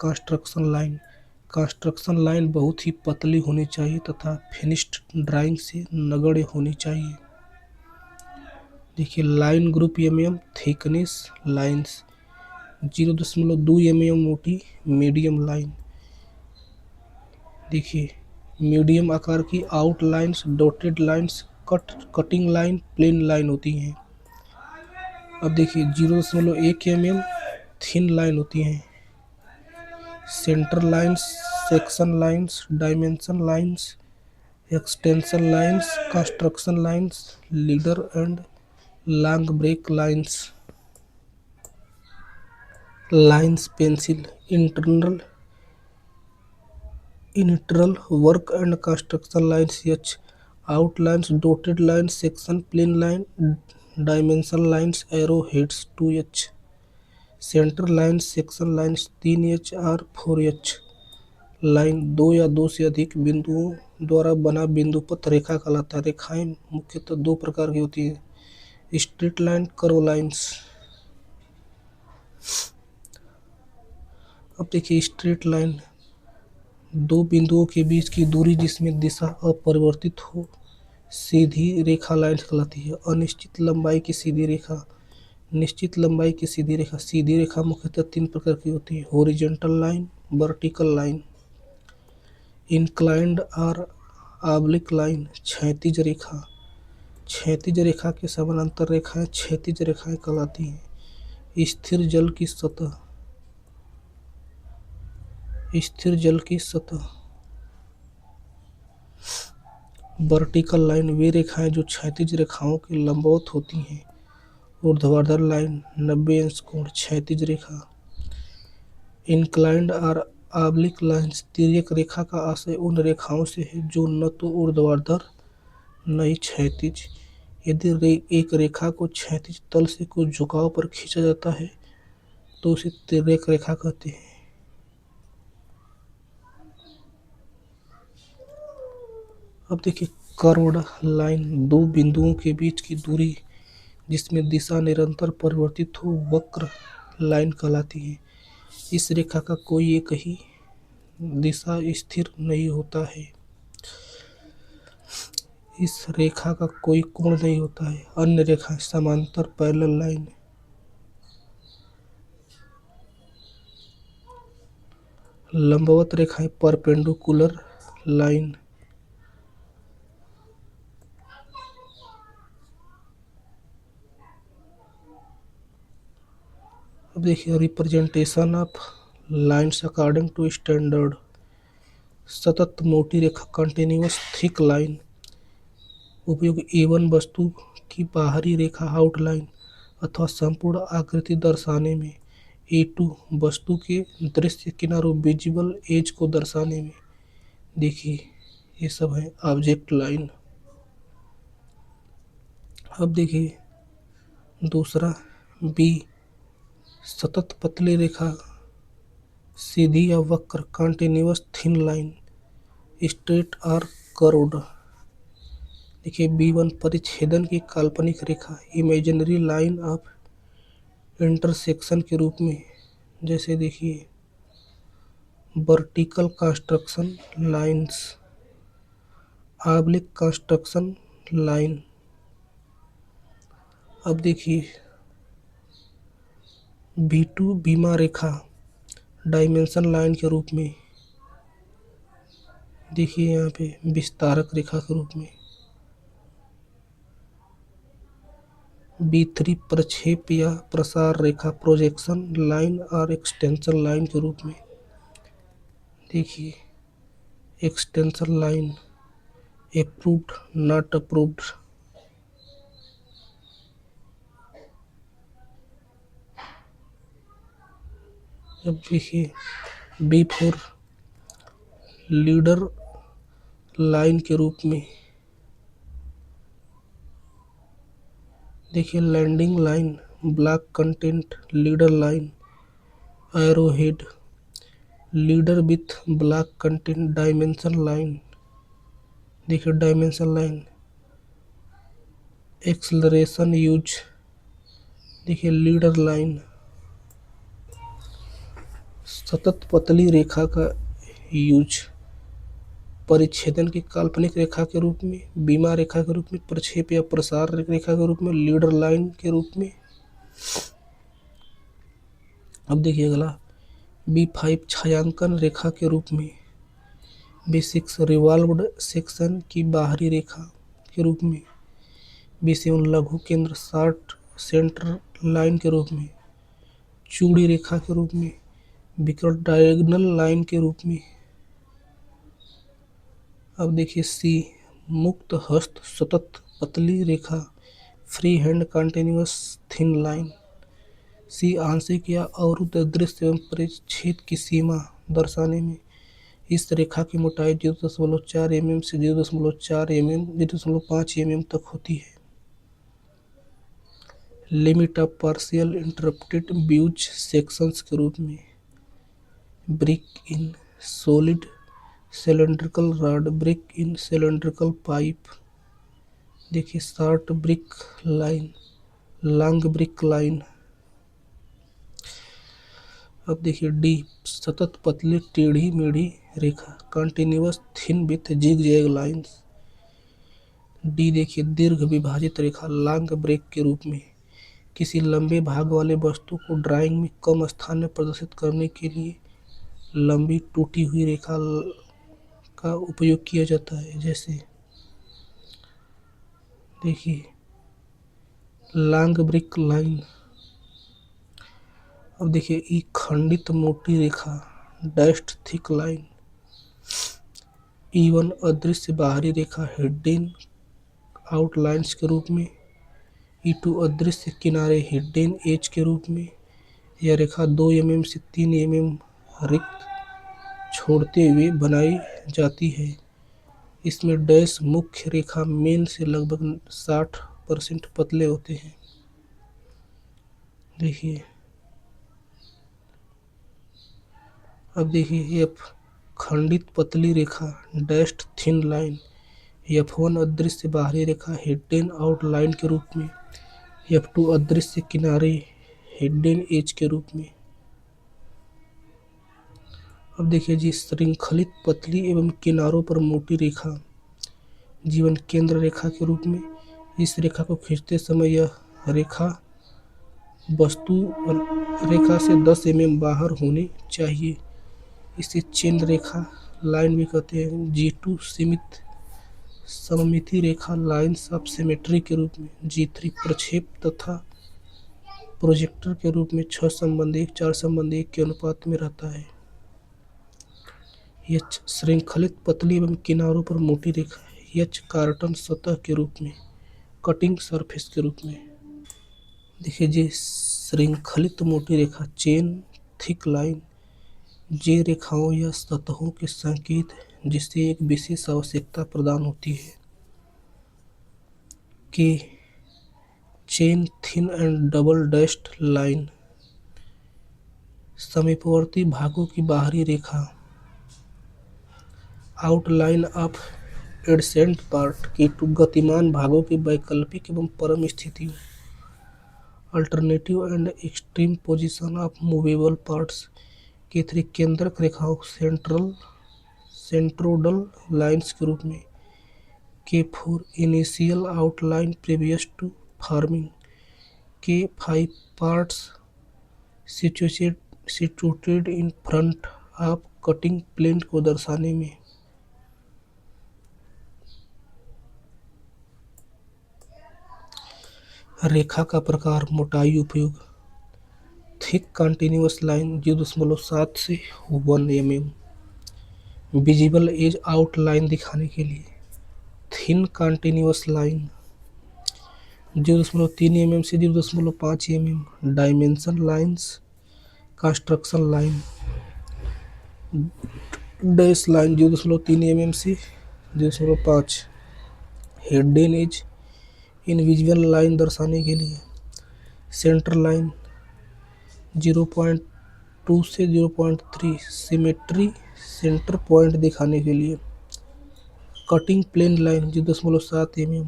कंस्ट्रक्शन लाइन बहुत ही पतली होनी चाहिए तथा फिनिश्ड ड्राइंग से नगण्य होनी चाहिए। देखिए line group mm thickness lines 0.2 mm मोटी मीडियम लाइन। देखिए मीडियम आकार की outlines, dotted lines, cutting line, plane line होती हैं। अब देखिए 0.1 mm थिन लाइन होती हैं। Centre lines, section lines, dimension lines, extension lines, construction lines, leader and long break lines. Lines pencil internal work and construction lines H, outlines, dotted lines, section, plane line, dimension lines, arrow heads 2H, centre lines, section lines 3H और 4H। Line दो या दो से अधिक बिंदुओं द्वारा बना बिंदुपथ रेखा कहलाता है। रेखाएं मुख्यतः दो प्रकार की होती हैं, स्ट्रेट लाइन, कर्व लाइन्स। अब देखिए स्ट्रेट लाइन दो बिंदुओं के बीच की दूरी जिसमें दिशा अपरिवर्तित हो, सीधी रेखा लाइन कहलाती है। अनिश्चित लंबाई की सीधी रेखा, निश्चित लंबाई की सीधी रेखा। सीधी रेखा मुख्यतः तीन प्रकार की होती है, horizontal line, vertical line, inclined और ऑब्लिक लाइन। क्षैतिज रेखा, क्षैतिज रेखा के समानांतर रेखाएं क्षैतिज रेखाएं कहलाती हैं। स्थिर जल की सतह, स्थिर जल की सतह। वर्टिकल लाइन वे रेखाएं जो क्षैतिज रेखाओं के लंबवत होती हैं। ऊर्ध्वाधर लाइन 90 अंश कोण क्षैतिज रेखा। इंक्लाइंड और ऑब्लिक लाइन्स तिर्यक रेखा का आशय उन रेखाओं से है जो न तो ऊर्ध्वाधर न ही क्षैतिज। यदि एक रेखा को क्षैतिज तल से कुछ झुकाव पर खींचा जाता है तो उसे तिर्यक रेखा कहते हैं। अब देखिए कर्व्ड लाइन दो बिंदुओं के बीच की दूरी जिसमें दिशा निरंतर परिवर्तित हो वक्र लाइन कहलाती है। इस रेखा का कोई एक ही दिशा स्थिर नहीं होता है। इस रेखा का कोई कोण नहीं होता है। अन्य रेखाएं समांतर पैरेलल लाइन। लंबवत रेखाएं परपेंडिकुलर लाइन। अब देखिए representation of lines according to standard. सतत मोटी रेखा कंटिन्यूअस थिक लाइन। उपयोग A1 वस्तु की बाहरी रेखा आउटलाइन अथवा संपूर्ण आकृति दर्शाने में। A2 वस्तु के दृश्य किनारों विजिबल एज को दर्शाने में। देखिए ये सब है ऑब्जेक्ट लाइन। अब देखिए दूसरा बी, सतत पतली रेखा, सीधी या वक्र कंटिन्यूअस थिन लाइन, स्ट्रेट और कर्व्ड। देखिए B1 परिच्छेदन की काल्पनिक रेखा, इमेजिनरी लाइन ऑफ इंटरसेक्शन के रूप में। जैसे देखिए vertical construction lines, oblique construction line. अब देखिए B2 बीमा रेखा डायमेंशन लाइन के रूप में। देखिए यहाँ पे विस्तारक रेखा के रूप में। B3 प्रक्षेप या प्रसार रेखा प्रोजेक्शन लाइन और एक्सटेंशन लाइन के रूप में। देखिए extension line, approved not approved. अब देखिए B4 लीडर लाइन के रूप में। देखिए landing line, block content leader line, arrow head, leader with block content dimension line. देखिए डायमेंशन लाइन, एक्सलरेशन यूज। देखिए लीडर लाइन, सतत पतली रेखा का यूज, परिच्छेदन की काल्पनिक रेखा के रूप में, बीमा रेखा के रूप में, प्रक्षेप या प्रसार रेखा के रूप में, लीडर लाइन के रूप में। अब देखिए अगला B5 छायांकन रेखा के रूप में। B6 रिवॉल्व्ड सेक्शन की बाहरी रेखा के रूप में। B7 लघु केंद्र शॉर्ट सेंटर लाइन के रूप में, चूड़ी रेखा के रूप में, विकर्ण डायगोनल लाइन के रूप में। अब देखिए C मुक्त हस्त सतत पतली रेखा, free hand continuous thin line. C आंशिक या अवरुद्ध दृश्य एवं परिच्छेद की सीमा दर्शाने में। इस रेखा की मोटाई 0.4 mm से 0.4 mm 0.5 mm तक होती है। Limit of partial interrupted views sections के रूप में। Break in solid cylindrical rod, break in cylindrical pipe. देखिए short break line, long break line. अब देखिए डी सतत पतली टेढ़ी मेढ़ी रेखा, continuous thin with zigzag lines. D देखिए दीर्घ विभाजित रेखा, लॉन्ग ब्रेक के रूप में। किसी लंबे भाग वाले वस्तु को ड्राइंग में कम स्थान में प्रदर्शित करने के लिए लंबी टूटी हुई रेखा का उपयोग किया जाता है। जैसे देखिए लॉन्ग ब्रिक लाइन। अब देखिए ई खंडित मोटी रेखा, डैश्ड थिक लाइन। E1 अदृश्य बाहरी रेखा, हिडन आउटलाइंस के रूप में। E2 अदृश्य किनारे, हिडन एज के रूप में। यह रेखा 2 mm से 3 mm रिक्त छोड़ते हुए बनाई जाती है। इसमें डैश मुख्य रेखा मेन से लगभग 60% पतले होते हैं। देखिए अब देखिए F खंडित पतली रेखा, डैश्ड थिन लाइन। F1 अदृश्य बाहरी रेखा, हिडन आउटलाइन के रूप में। F2 अदृश्य किनारे, हिडन एज के रूप में। अब देखिए जी श्रृंखलित पतली एवं किनारों पर मोटी रेखा, जीवन केंद्र रेखा के रूप में। इस रेखा को खींचते समय यह रेखा वस्तु रेखा से 10 mm बाहर होनी चाहिए। इसे चिन्ह रेखा लाइन भी कहते हैं। G2 सीमित सममिति रेखा, लाइन्स ऑफ सिमेट्री के रूप में। G3 प्रक्षेप तथा प्रोजेक्टर के रूप में 6 संबंधी 4 संबंधी 1 के अनुपात में रहता है। एच श्रृंखलित पतली एवं किनारों पर मोटी रेखा। एच कार्टन सतह के रूप में, कटिंग सरफेस के रूप में। देखिए जी, श्रृंखलित मोटी रेखा चेन थिक लाइन, जे रेखाओं या सतहों के संकेत जिससे एक विशेष आवश्यकता प्रदान होती है कि chain thin and double dashed line, समीपवर्ती भागों की बाहरी रेखा, आउटलाइन ऑफ एडसेंट पार्ट की गतिमान भागों की वैकल्पिक एवं परम स्थितियों, alternative and extreme position of movable parts की त्रिकेंद्रक रेखाओं सेंट्रोडल लाइन्स के रूप में, K four initial outline previous to forming, K five parts situated in front of cutting plane को दर्शाने में। रेखा का प्रकार, मोटाई, उपयोग। थिक कंटिन्यूअस लाइन 0.7 से 1 mm, विजिबल एज आउटलाइन दिखाने के लिए। थिन कंटिन्यूअस लाइन 0.3 mm से 0.5 mm, dimension lines, construction line. Dash line 0.3 mm से 0.5, हिडन एज इनविजिबल लाइन दर्शाने के लिए। सेंटर लाइन 0.2 से 0.3, सिमेट्री सेंटर पॉइंट दिखाने के लिए। Cutting plane line 0.7 mm,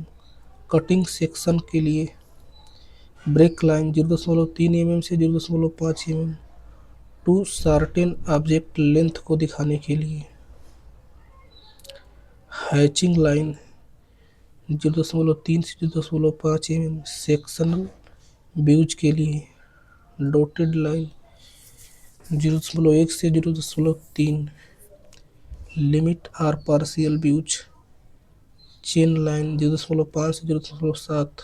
cutting section के लिए। ब्रेक लाइन 0.3 mm से 0.5 mm, to certain object length को दिखाने के लिए। हैचिंग लाइन 0.3 से 0.5 mm, सेक्शनल व्यूज के लिए। डॉटेड लाइन 0.1 से 0.3, limit or partial views. Chain line 0.5 से 0.7,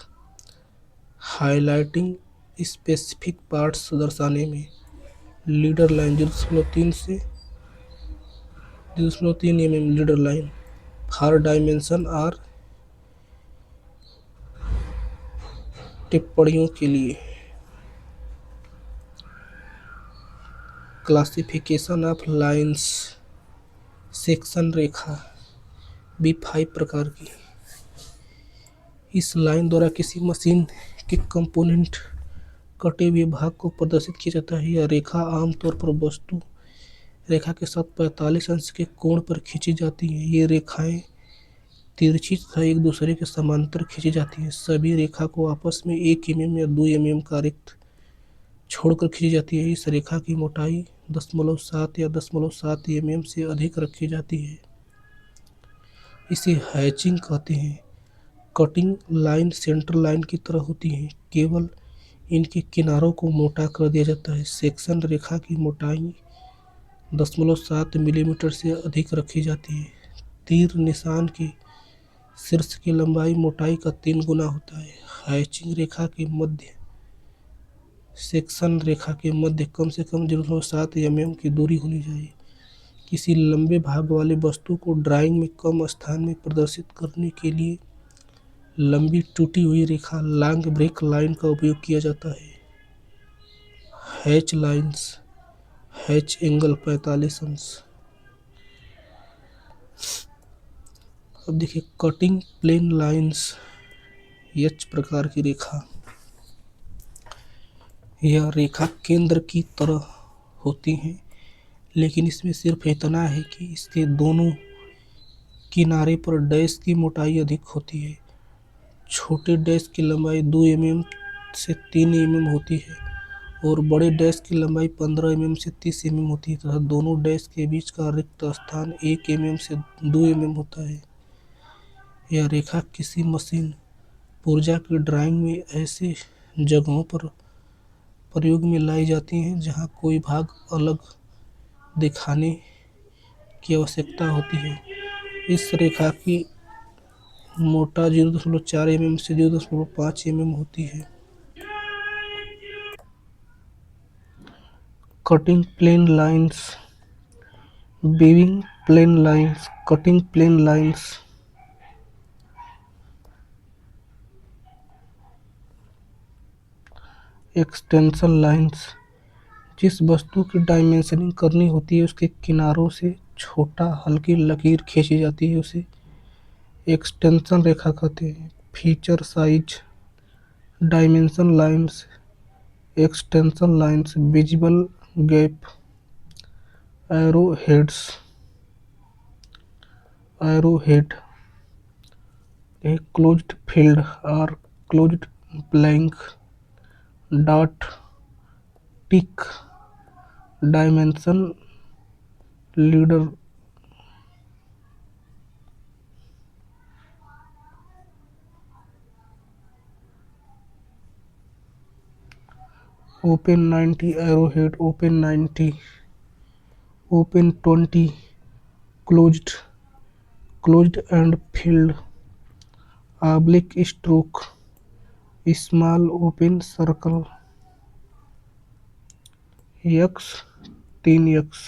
हाईलाइटिंग स्पेसिफिक पार्ट्स दर्शाने में। लीडर लाइन 0.3 से 0.3 mm, leader line for dimension or टिप्पणियों के लिए। क्लासिफिकेशन ऑफ लाइन्स, सेक्शन रेखा B5 प्रकार की। इस लाइन द्वारा किसी मशीन के कंपोनेंट कटे हुए भाग को प्रदर्शित किया जाता है। यह रेखा आमतौर पर वस्तु रेखा के साथ 45 अंश के कोण पर खींची जाती है। ये रेखाएं तिरछी तथा एक दूसरे के समांतर खींची जाती हैं। सभी रेखा को आपस में 1 mm या 2 mm का रिक्त छोड़कर खींची जाती है। इस रेखा की मोटाई 0.7 या 0.7 mm से अधिक रखी जाती है। इसे हैचिंग कहते हैं। कटिंग लाइन सेंटर लाइन की तरह होती हैं, केवल इनके किनारों को मोटा कर दिया जाता है। सेक्शन रेखा की मोटाई 0.7 मिलीमीटर से अधिक रखी जाती है। तीर निशान के शीर्ष की लंबाई मोटाई का 3 गुना होता है। हैचिंग रेखा के मध्य सेक्शन रेखा के मध्य कम से कम 0.7 mm की दूरी होनी चाहिए। किसी लंबे भाग वाले वस्तु को ड्राइंग में कम स्थान में प्रदर्शित करने के लिए लंबी टूटी हुई रेखा लॉन्ग ब्रेक लाइन का उपयोग किया जाता है। हैच लाइन्स, हैच एंगल 45 अंश। अब देखिए कटिंग प्लेन लाइन्स, एच प्रकार की रेखा। यह रेखा केंद्र की तरह होती हैं, लेकिन इसमें सिर्फ इतना है कि इसके दोनों किनारे पर डैश की मोटाई अधिक होती है। छोटे डैश की लंबाई 2 mm से 3 mm होती है और बड़े डैश की लंबाई 15 mm से 30 mm होती है तथा दोनों डैश के बीच का रिक्त स्थान 1 mm से 2 mm होता है। यह रेखा किसी मशीन पुर्जा की ड्राइंग में ऐसे जगहों पर प्रयोग में लाई जाती हैं जहां कोई भाग अलग दिखाने की आवश्यकता होती है। इस रेखा की मोटा 0.4 mm से 0.5 mm होती है। cutting plain lines, weaving plain lines, cutting plain lines, extension lines. जिस वस्तु की डायमेंशनिंग करनी होती है उसके किनारों से छोटा हल्की लकीर खींची जाती है, उसे एक्सटेंशन रेखा कहते हैं। Feature size, dimension lines, extension lines, visible gap, arrow heads, arrow head, closed filled और closed blank, dot, tick, dimension leader, open 90 arrowhead, open 90, open 20, closed, closed and filled, oblique stroke, small open circle, यक्स 3x।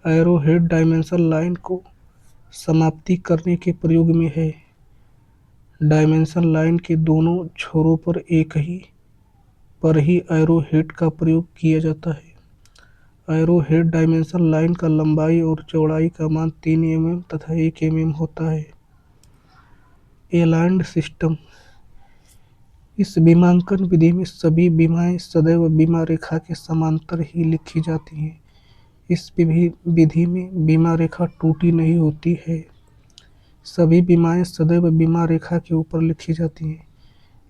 Arrowhead dimension line को समाप्ति करने के प्रयोग में है। Dimension line के दोनों छोरों पर एक ही पर ही एरोहेड का प्रयोग किया जाता है। एरोहेड डायमेंशन लाइन का लंबाई और चौड़ाई का मान 3 mm तथा 1 mm होता है। एलाइन्ड सिस्टम, इस विमांकन विधि में सभी विमाएं सदैव विमा रेखा के समांतर ही लिखी जाती हैं। इस विधि में विमा रेखा टूटी नहीं होती है, सभी विमाएं सदैव विमा रेखा के ऊपर लिखी जाती हैं।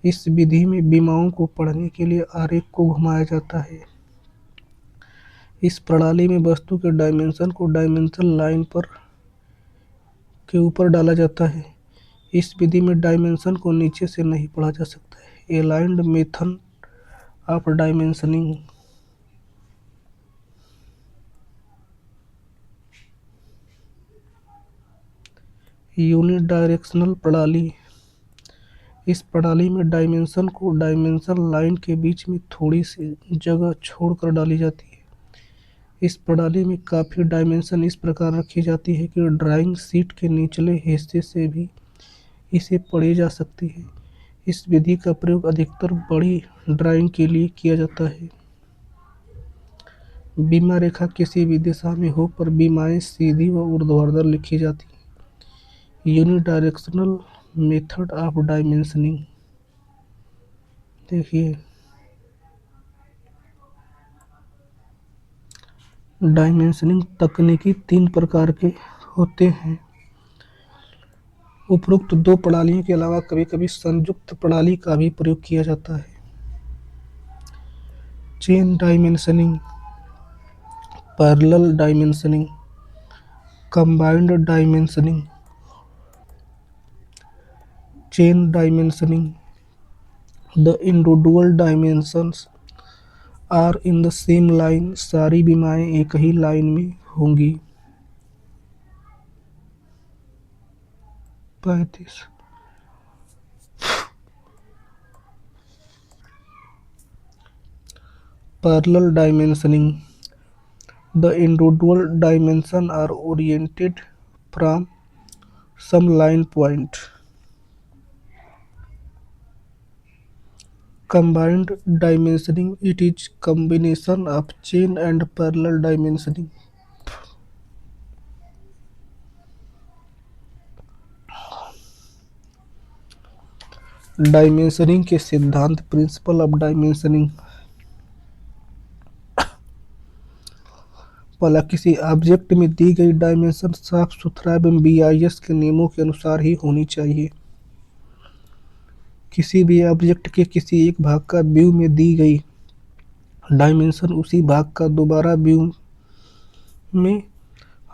इस विधि में विमाओं को पढ़ने के लिए आरेख को घुमाया जाता है। इस प्रणाली में वस्तु के डायमेंशन को डायमेंशन लाइन पर के ऊपर डाला जाता है। इस विधि में डायमेंशन को नीचे से नहीं पढ़ा जा सकता है। Aligned method of dimensioning, unidirectional प्रणाली, इस प्रणाली में डायमेंशन को डायमेंशन लाइन के बीच में थोड़ी सी जगह छोड़कर डाली जाती है। इस प्रणाली में काफ़ी डायमेंशन इस प्रकार रखी जाती है कि ड्राइंग शीट के निचले हिस्से से भी इसे पढ़ी जा सकती है। इस विधि का प्रयोग अधिकतर बड़ी ड्राइंग के लिए किया जाता है। विमा रेखा किसी भी दिशा में हो पर विमाएं सीधी व ऊर्ध्वाधर लिखी जाती हैं। यूनिडायरेक्शनल मेथड ऑफ डायमेंशनिंग, देखिए डायमेंशनिंग तकनीकी 3 प्रकार के होते हैं। उपरोक्त 2 प्रणालियों के अलावा कभी-कभी संयुक्त प्रणाली का भी प्रयोग किया जाता है। Chain dimensioning, parallel dimensioning, combined dimensioning. Chain dimensioning, the individual dimensions are in the same line, सारी विमाएं एक ही लाइन में होंगी। 35। Parallel dimensioning, the individual dimension are oriented from some line point. Combined dimensioning, it is combination of chain and parallel dimensioning. Dimensioning के सिद्धांत, principle of dimensioning. पहला, किसी ऑब्जेक्ट में दी गई डायमेंशन साफ सुथरा एवं BIS के नियमों के अनुसार ही होनी चाहिए। किसी भी ऑब्जेक्ट के किसी एक भाग का व्यू में दी गई डायमेंशन उसी भाग का दोबारा व्यू में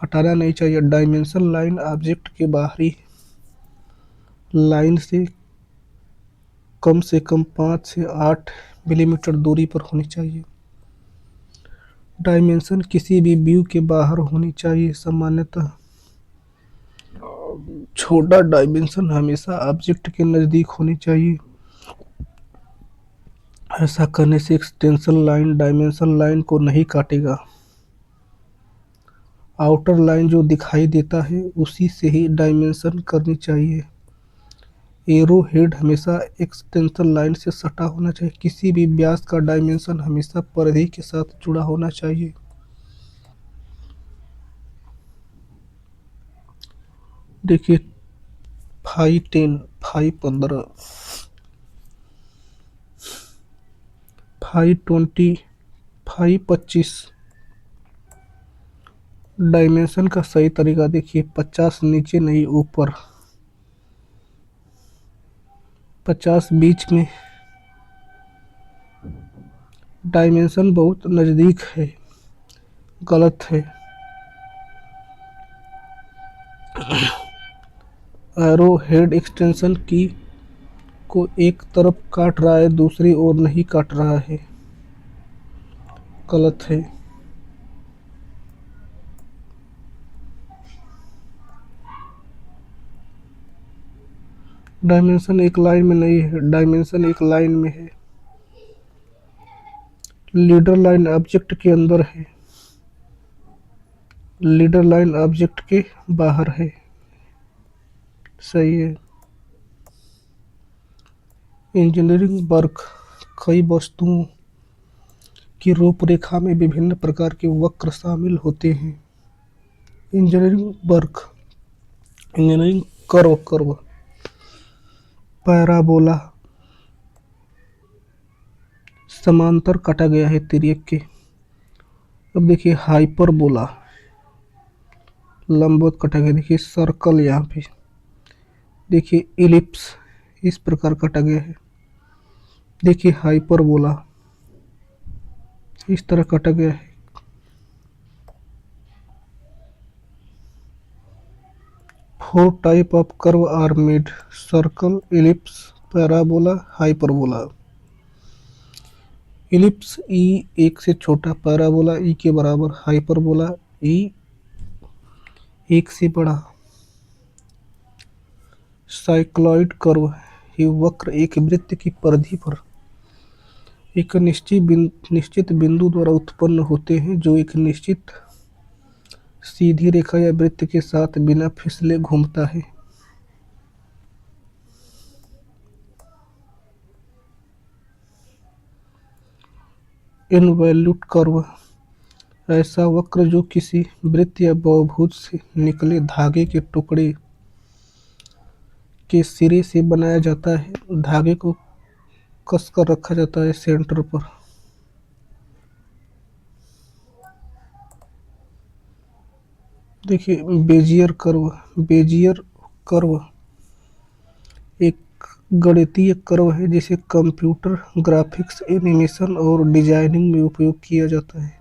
हटाना नहीं चाहिए। डायमेंशन लाइन ऑब्जेक्ट के बाहरी लाइन से कम 5 से 8 मिलीमीटर दूरी पर होनी चाहिए। डायमेंशन किसी भी व्यू के बाहर होनी चाहिए। सामान्यतः छोटा डायमेंशन हमेशा ऑब्जेक्ट के नज़दीक होनी चाहिए। ऐसा करने से एक्सटेंशन लाइन डायमेंशन लाइन को नहीं काटेगा। आउटर लाइन जो दिखाई देता है उसी से ही डायमेंशन करनी चाहिए। एरो हेड हमेशा एक्सटेंशन लाइन से सटा होना चाहिए। किसी भी व्यास का डायमेंशन हमेशा परिधि के साथ जुड़ा होना चाहिए। देखिए, phi 10, phi 15, phi 20, phi 25। Dimension का सही तरीका देखिए, 50 नीचे नहीं ऊपर, 50 बीच में। डायमेंशन बहुत नज़दीक है, गलत है। एरो हेड एक्सटेंशन की को एक तरफ काट रहा है, दूसरी ओर नहीं काट रहा है, गलत है। डायमेंशन एक लाइन में नहीं है, डायमेंशन एक लाइन में है। लीडर लाइन ऑब्जेक्ट के अंदर है, लीडर लाइन ऑब्जेक्ट के बाहर है। सही है। इंजीनियरिंग वर्क कई वस्तुओं की रूपरेखा में विभिन्न प्रकार के वक्र शामिल होते हैं। Engineering work, engineering curve, curve, parabola समांतर काटा गया है तिर्यक के। अब देखिए हाइपरबोला लंबवत कटा गया। देखिए सर्कल, यहाँ पे देखिए इलिप्स इस प्रकार कटा गया है। देखिए हाइपरबोला इस तरह कटा गया है। Four type of curve are made: circle, ellipse, parabola, hyperbola. Ellipse E एक से छोटा, पैराबोला ई के बराबर, हाइपरबोला ई एक से बड़ा। साइक्लॉइड कर्व, ये वक्र एक वृत्त की परिधि पर एक निश्चित बिंदु द्वारा उत्पन्न होते हैं, जो एक निश्चित सीधी रेखा या वृत्त के साथ बिना फिसले घूमता है। इनवॉल्यूट कर्व, ऐसा वक्र जो किसी वृत्त या बहुभुज से निकले धागे के टुकड़े के सिरे से बनाया जाता है। धागे को कसकर रखा जाता है सेंटर पर। देखिए बेजियर कर्व, बेजियर कर्व एक गणितीय कर्व है जिसे कंप्यूटर ग्राफिक्स, एनिमेशन और डिजाइनिंग में उपयोग किया जाता है।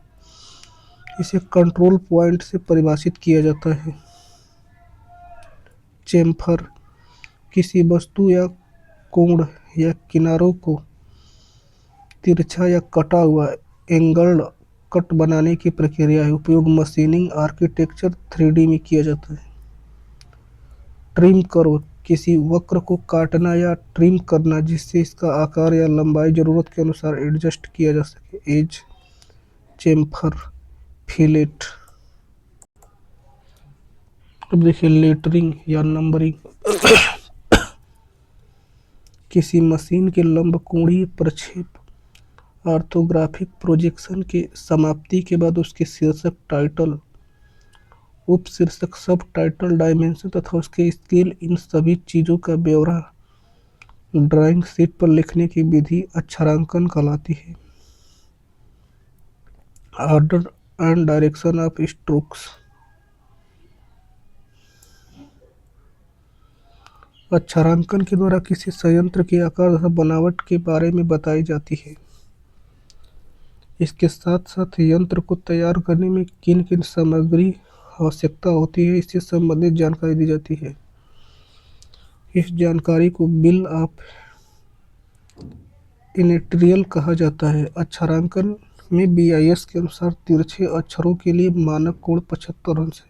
इसे कंट्रोल पॉइंट से परिभाषित किया जाता है। चेम्फर, किसी वस्तु या कोण या किनारों को तिरछा या कटा हुआ एंगल्ड कट बनाने की प्रक्रिया है। उपयोग मशीनिंग, आर्किटेक्चर, 3D में किया जाता है। ट्रिम कर्व, किसी वक्र को काटना या ट्रिम करना जिससे इसका आकार या लंबाई जरूरत के अनुसार एडजस्ट किया जा सके। Edge, chamfer, fillet. अब देखिए लेटरिंग या नंबरिंग, किसी मशीन के लंबकोणीय प्रक्षेप ऑर्थोग्राफिक प्रोजेक्शन के समाप्ति के बाद उसके शीर्षक, टाइटल, उपशीर्षक, सब टाइटल, डायमेंशन तथा उसके स्केल, इन सभी चीजों का ब्यौरा ड्राइंग शीट पर लिखने की विधि अक्षरांकन कहलाती है। Order and direction of strokes, अक्षरांकन के द्वारा किसी संयंत्र के आकार तथा बनावट के बारे में बताई जाती है। इसके साथ साथ यंत्र को तैयार करने में किन किन सामग्री आवश्यकता होती है, इससे संबंधित जानकारी दी जाती है। इस जानकारी को बिल ऑफ इनेट्रियल कहा जाता है। अक्षरांकन में बीआईएस के अनुसार तिरछे अक्षरों के लिए मानक कोण 75 अंश है।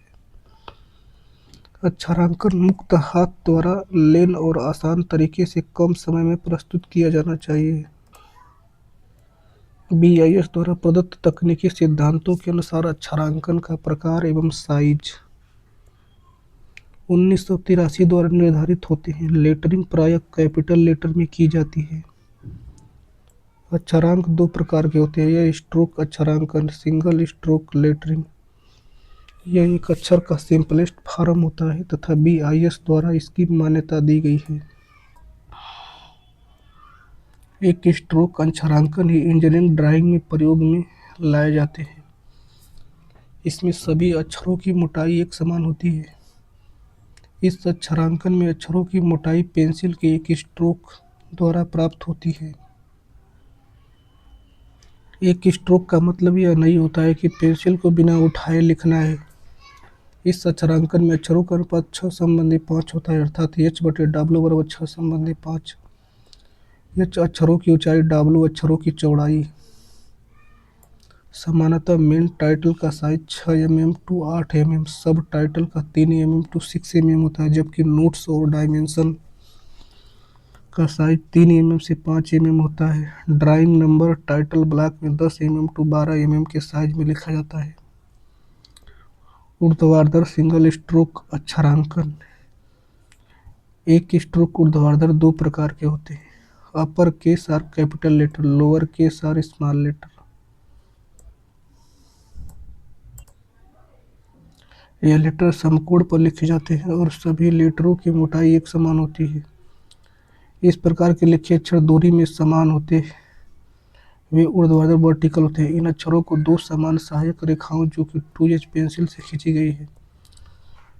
अक्षरांकन मुक्त हाथ द्वारा लेन और आसान तरीके से कम समय में प्रस्तुत किया जाना चाहिए। बीआईएस द्वारा प्रदत्त तकनीकी सिद्धांतों के अनुसार अक्षरांकन का प्रकार एवं साइज 1983 द्वारा निर्धारित होते हैं। लेटरिंग प्रायः कैपिटल लेटर में की जाती है। अक्षरांक दो प्रकार के होते हैं। यह स्ट्रोक अक्षरांकन सिंगल स्ट्रोक लेटरिंग, यह एक अक्षर का सिंपलेस्ट फॉर्म होता है तथा बीआईएस द्वारा इसकी मान्यता दी गई है। एक स्ट्रोक अक्षरांकन ही इंजीनियरिंग ड्राइंग में प्रयोग में लाए जाते हैं। इसमें सभी अक्षरों की मोटाई एक समान होती है। इस अक्षरांकन में अक्षरों की मोटाई पेंसिल के एक स्ट्रोक द्वारा प्राप्त होती है। एक स्ट्रोक का मतलब यह नहीं होता है कि पेंसिल को बिना उठाए लिखना है। इस अक्षरांकन में अक्षरों का अनुपात 6:5 होता है, अर्थात h/w बराबर 6:5। h अक्षरों की ऊंचाई, w अक्षरों की चौड़ाई। सामान्यतः मेन टाइटल का साइज 6 mm टू 8 mm, सब टाइटल का 3 mm टू 6 mm होता है, जबकि नोट्स और डायमेंशन का साइज 3 mm से 5 mm होता है। ड्राइंग नंबर टाइटल ब्लॉक में 10 mm टू 12 mm के साइज में लिखा जाता है। ऊर्ध्वाधर सिंगल स्ट्रोक अक्षरांकन। एक स्ट्रोक ऊर्ध्वाधर दो प्रकार के होते हैं। Upper case or capital letter, lower case or small letter. यह लेटर समकोण पर लिखे जाते हैं और सभी लेटरों की मोटाई एक समान होती है। इस प्रकार के लिखे अक्षर दूरी में समान होते वे ऊर्ध्वाधर वर्टिकल होते हैं। इन अक्षरों को दो समान सहायक रेखाओं जो कि 2H पेंसिल से खींची गई है।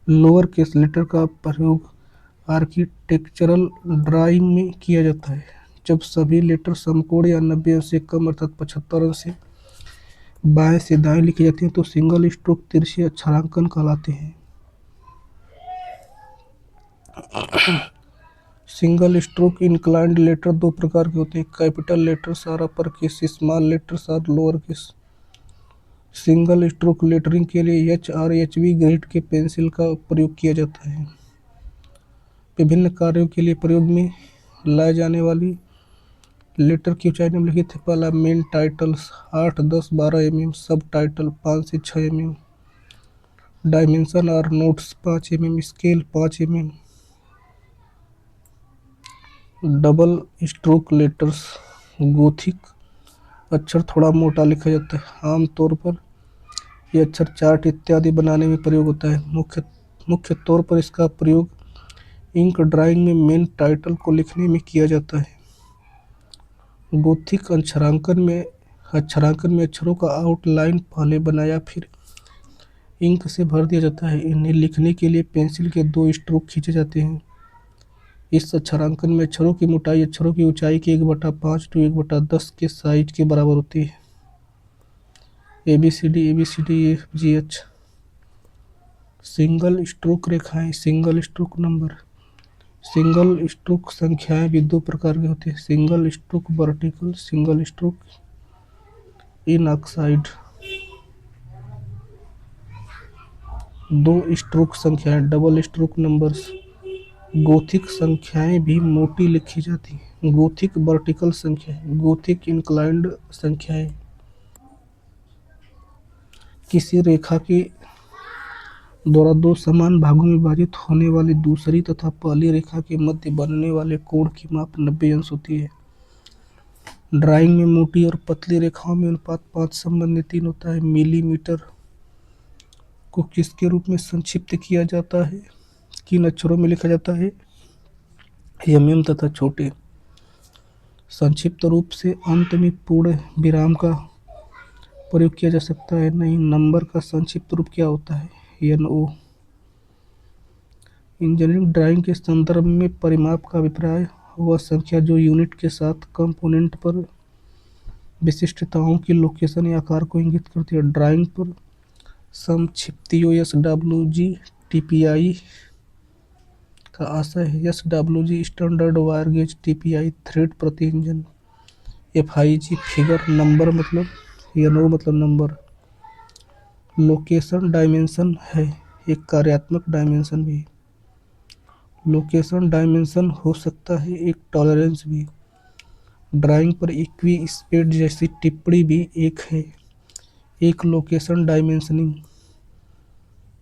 लोअर केस लेटर का प्रयोग आर्किटेक्चरल ड्राइंग में किया जाता है जब सभी लेटर समकोण या 90 अंश से कम अर्थात 75 अंश से बाएं से दाएं लिखी जाती हैं तो सिंगल स्ट्रोक तिरछे अक्षरांकन कहलाते हैं। सिंगल स्ट्रोक इंक्लाइंड लेटर दो प्रकार के होते हैं। Capital letters or upper case, small letters or lower case. Single stroke lettering के लिए एच और HB ग्रेड के पेंसिल का प्रयोग किया जाता है। विभिन्न कार्यों के लिए प्रयोग में लाए जाने वाली लेटर की ऊंचाई निम्नलिखित है। पहला मेन टाइटल्स 8, 10, 12 mm, सब टाइटल 5 से 6 mm, डायमेंशन और notes 5 mm, scale 5 mm। Double stroke letters Gothic अक्षर थोड़ा मोटा लिखा जाता है। आमतौर पर यह अक्षर चार्ट इत्यादि बनाने में प्रयोग होता है। मुख्य तौर पर इसका प्रयोग इंक ड्राइंग में मेन टाइटल को लिखने में किया जाता है। गोथिक अक्षरांकन में अक्षरों का आउटलाइन पहले बनाया फिर इंक से भर दिया जाता है। इन्हें लिखने के लिए पेंसिल के दो स्ट्रोक खींचे जाते हैं। इस अक्षरांकन में अक्षरों की मोटाई अक्षरों की ऊंचाई के 1/5 टू 1/10 के साइज के बराबर होती है। ABCD ABCD EFGH। Single stroke रेखाएं, single stroke number. Single stroke संख्याएं भी दो प्रकार के होते हैं। Single stroke vertical, single stroke in oxide. दो स्ट्रोक संख्याएं, डबल स्ट्रोक नंबर्स। गोथिक संख्याएं भी मोटी लिखी जाती हैं। गोथिक वर्टिकल संख्याएं, गोथिक इंक्लाइंड संख्याएं। किसी रेखा के द्वारा दो समान भागों में विभाजित होने वाली दूसरी तथा पहली रेखा के मध्य बनने वाले कोण की माप 90 अंश होती है। ड्राइंग में मोटी और पतली रेखाओं में अनुपात 5:3 होता है। मिलीमीटर को किसके रूप में संक्षिप्त किया जाता है, किन अक्षरों में लिखा जाता है? mm तथा छोटे। संक्षिप्त रूप से अंत में पूर्ण विराम का प्रयोग किया जा सकता है नहीं। नंबर का संक्षिप्त रूप क्या होता है? NO। इंजीनियरिंग ड्राइंग के संदर्भ में परिमाप का अभिप्राय वह संख्या जो यूनिट के साथ कंपोनेंट पर विशिष्टताओं की लोकेशन या आकार को इंगित करती है। ड्राइंग पर संक्षिप्तियों SWG TPI का आशय है। SWG standard wire gauge, TPI thread प्रति इंजन, FIG फिगर, नंबर मतलब NO मतलब नंबर। लोकेशन डायमेंशन है, एक कार्यात्मक डायमेंशन भी। लोकेशन डायमेंशन हो सकता है एक टॉलरेंस भी। ड्राइंग पर इक्वी स्पेड जैसी टिप्पणी भी एक है। एक लोकेशन डायमेंशनिंग।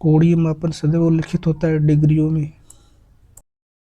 कोणीय मापन सदैव उल्लिखित होता है डिग्रियों में।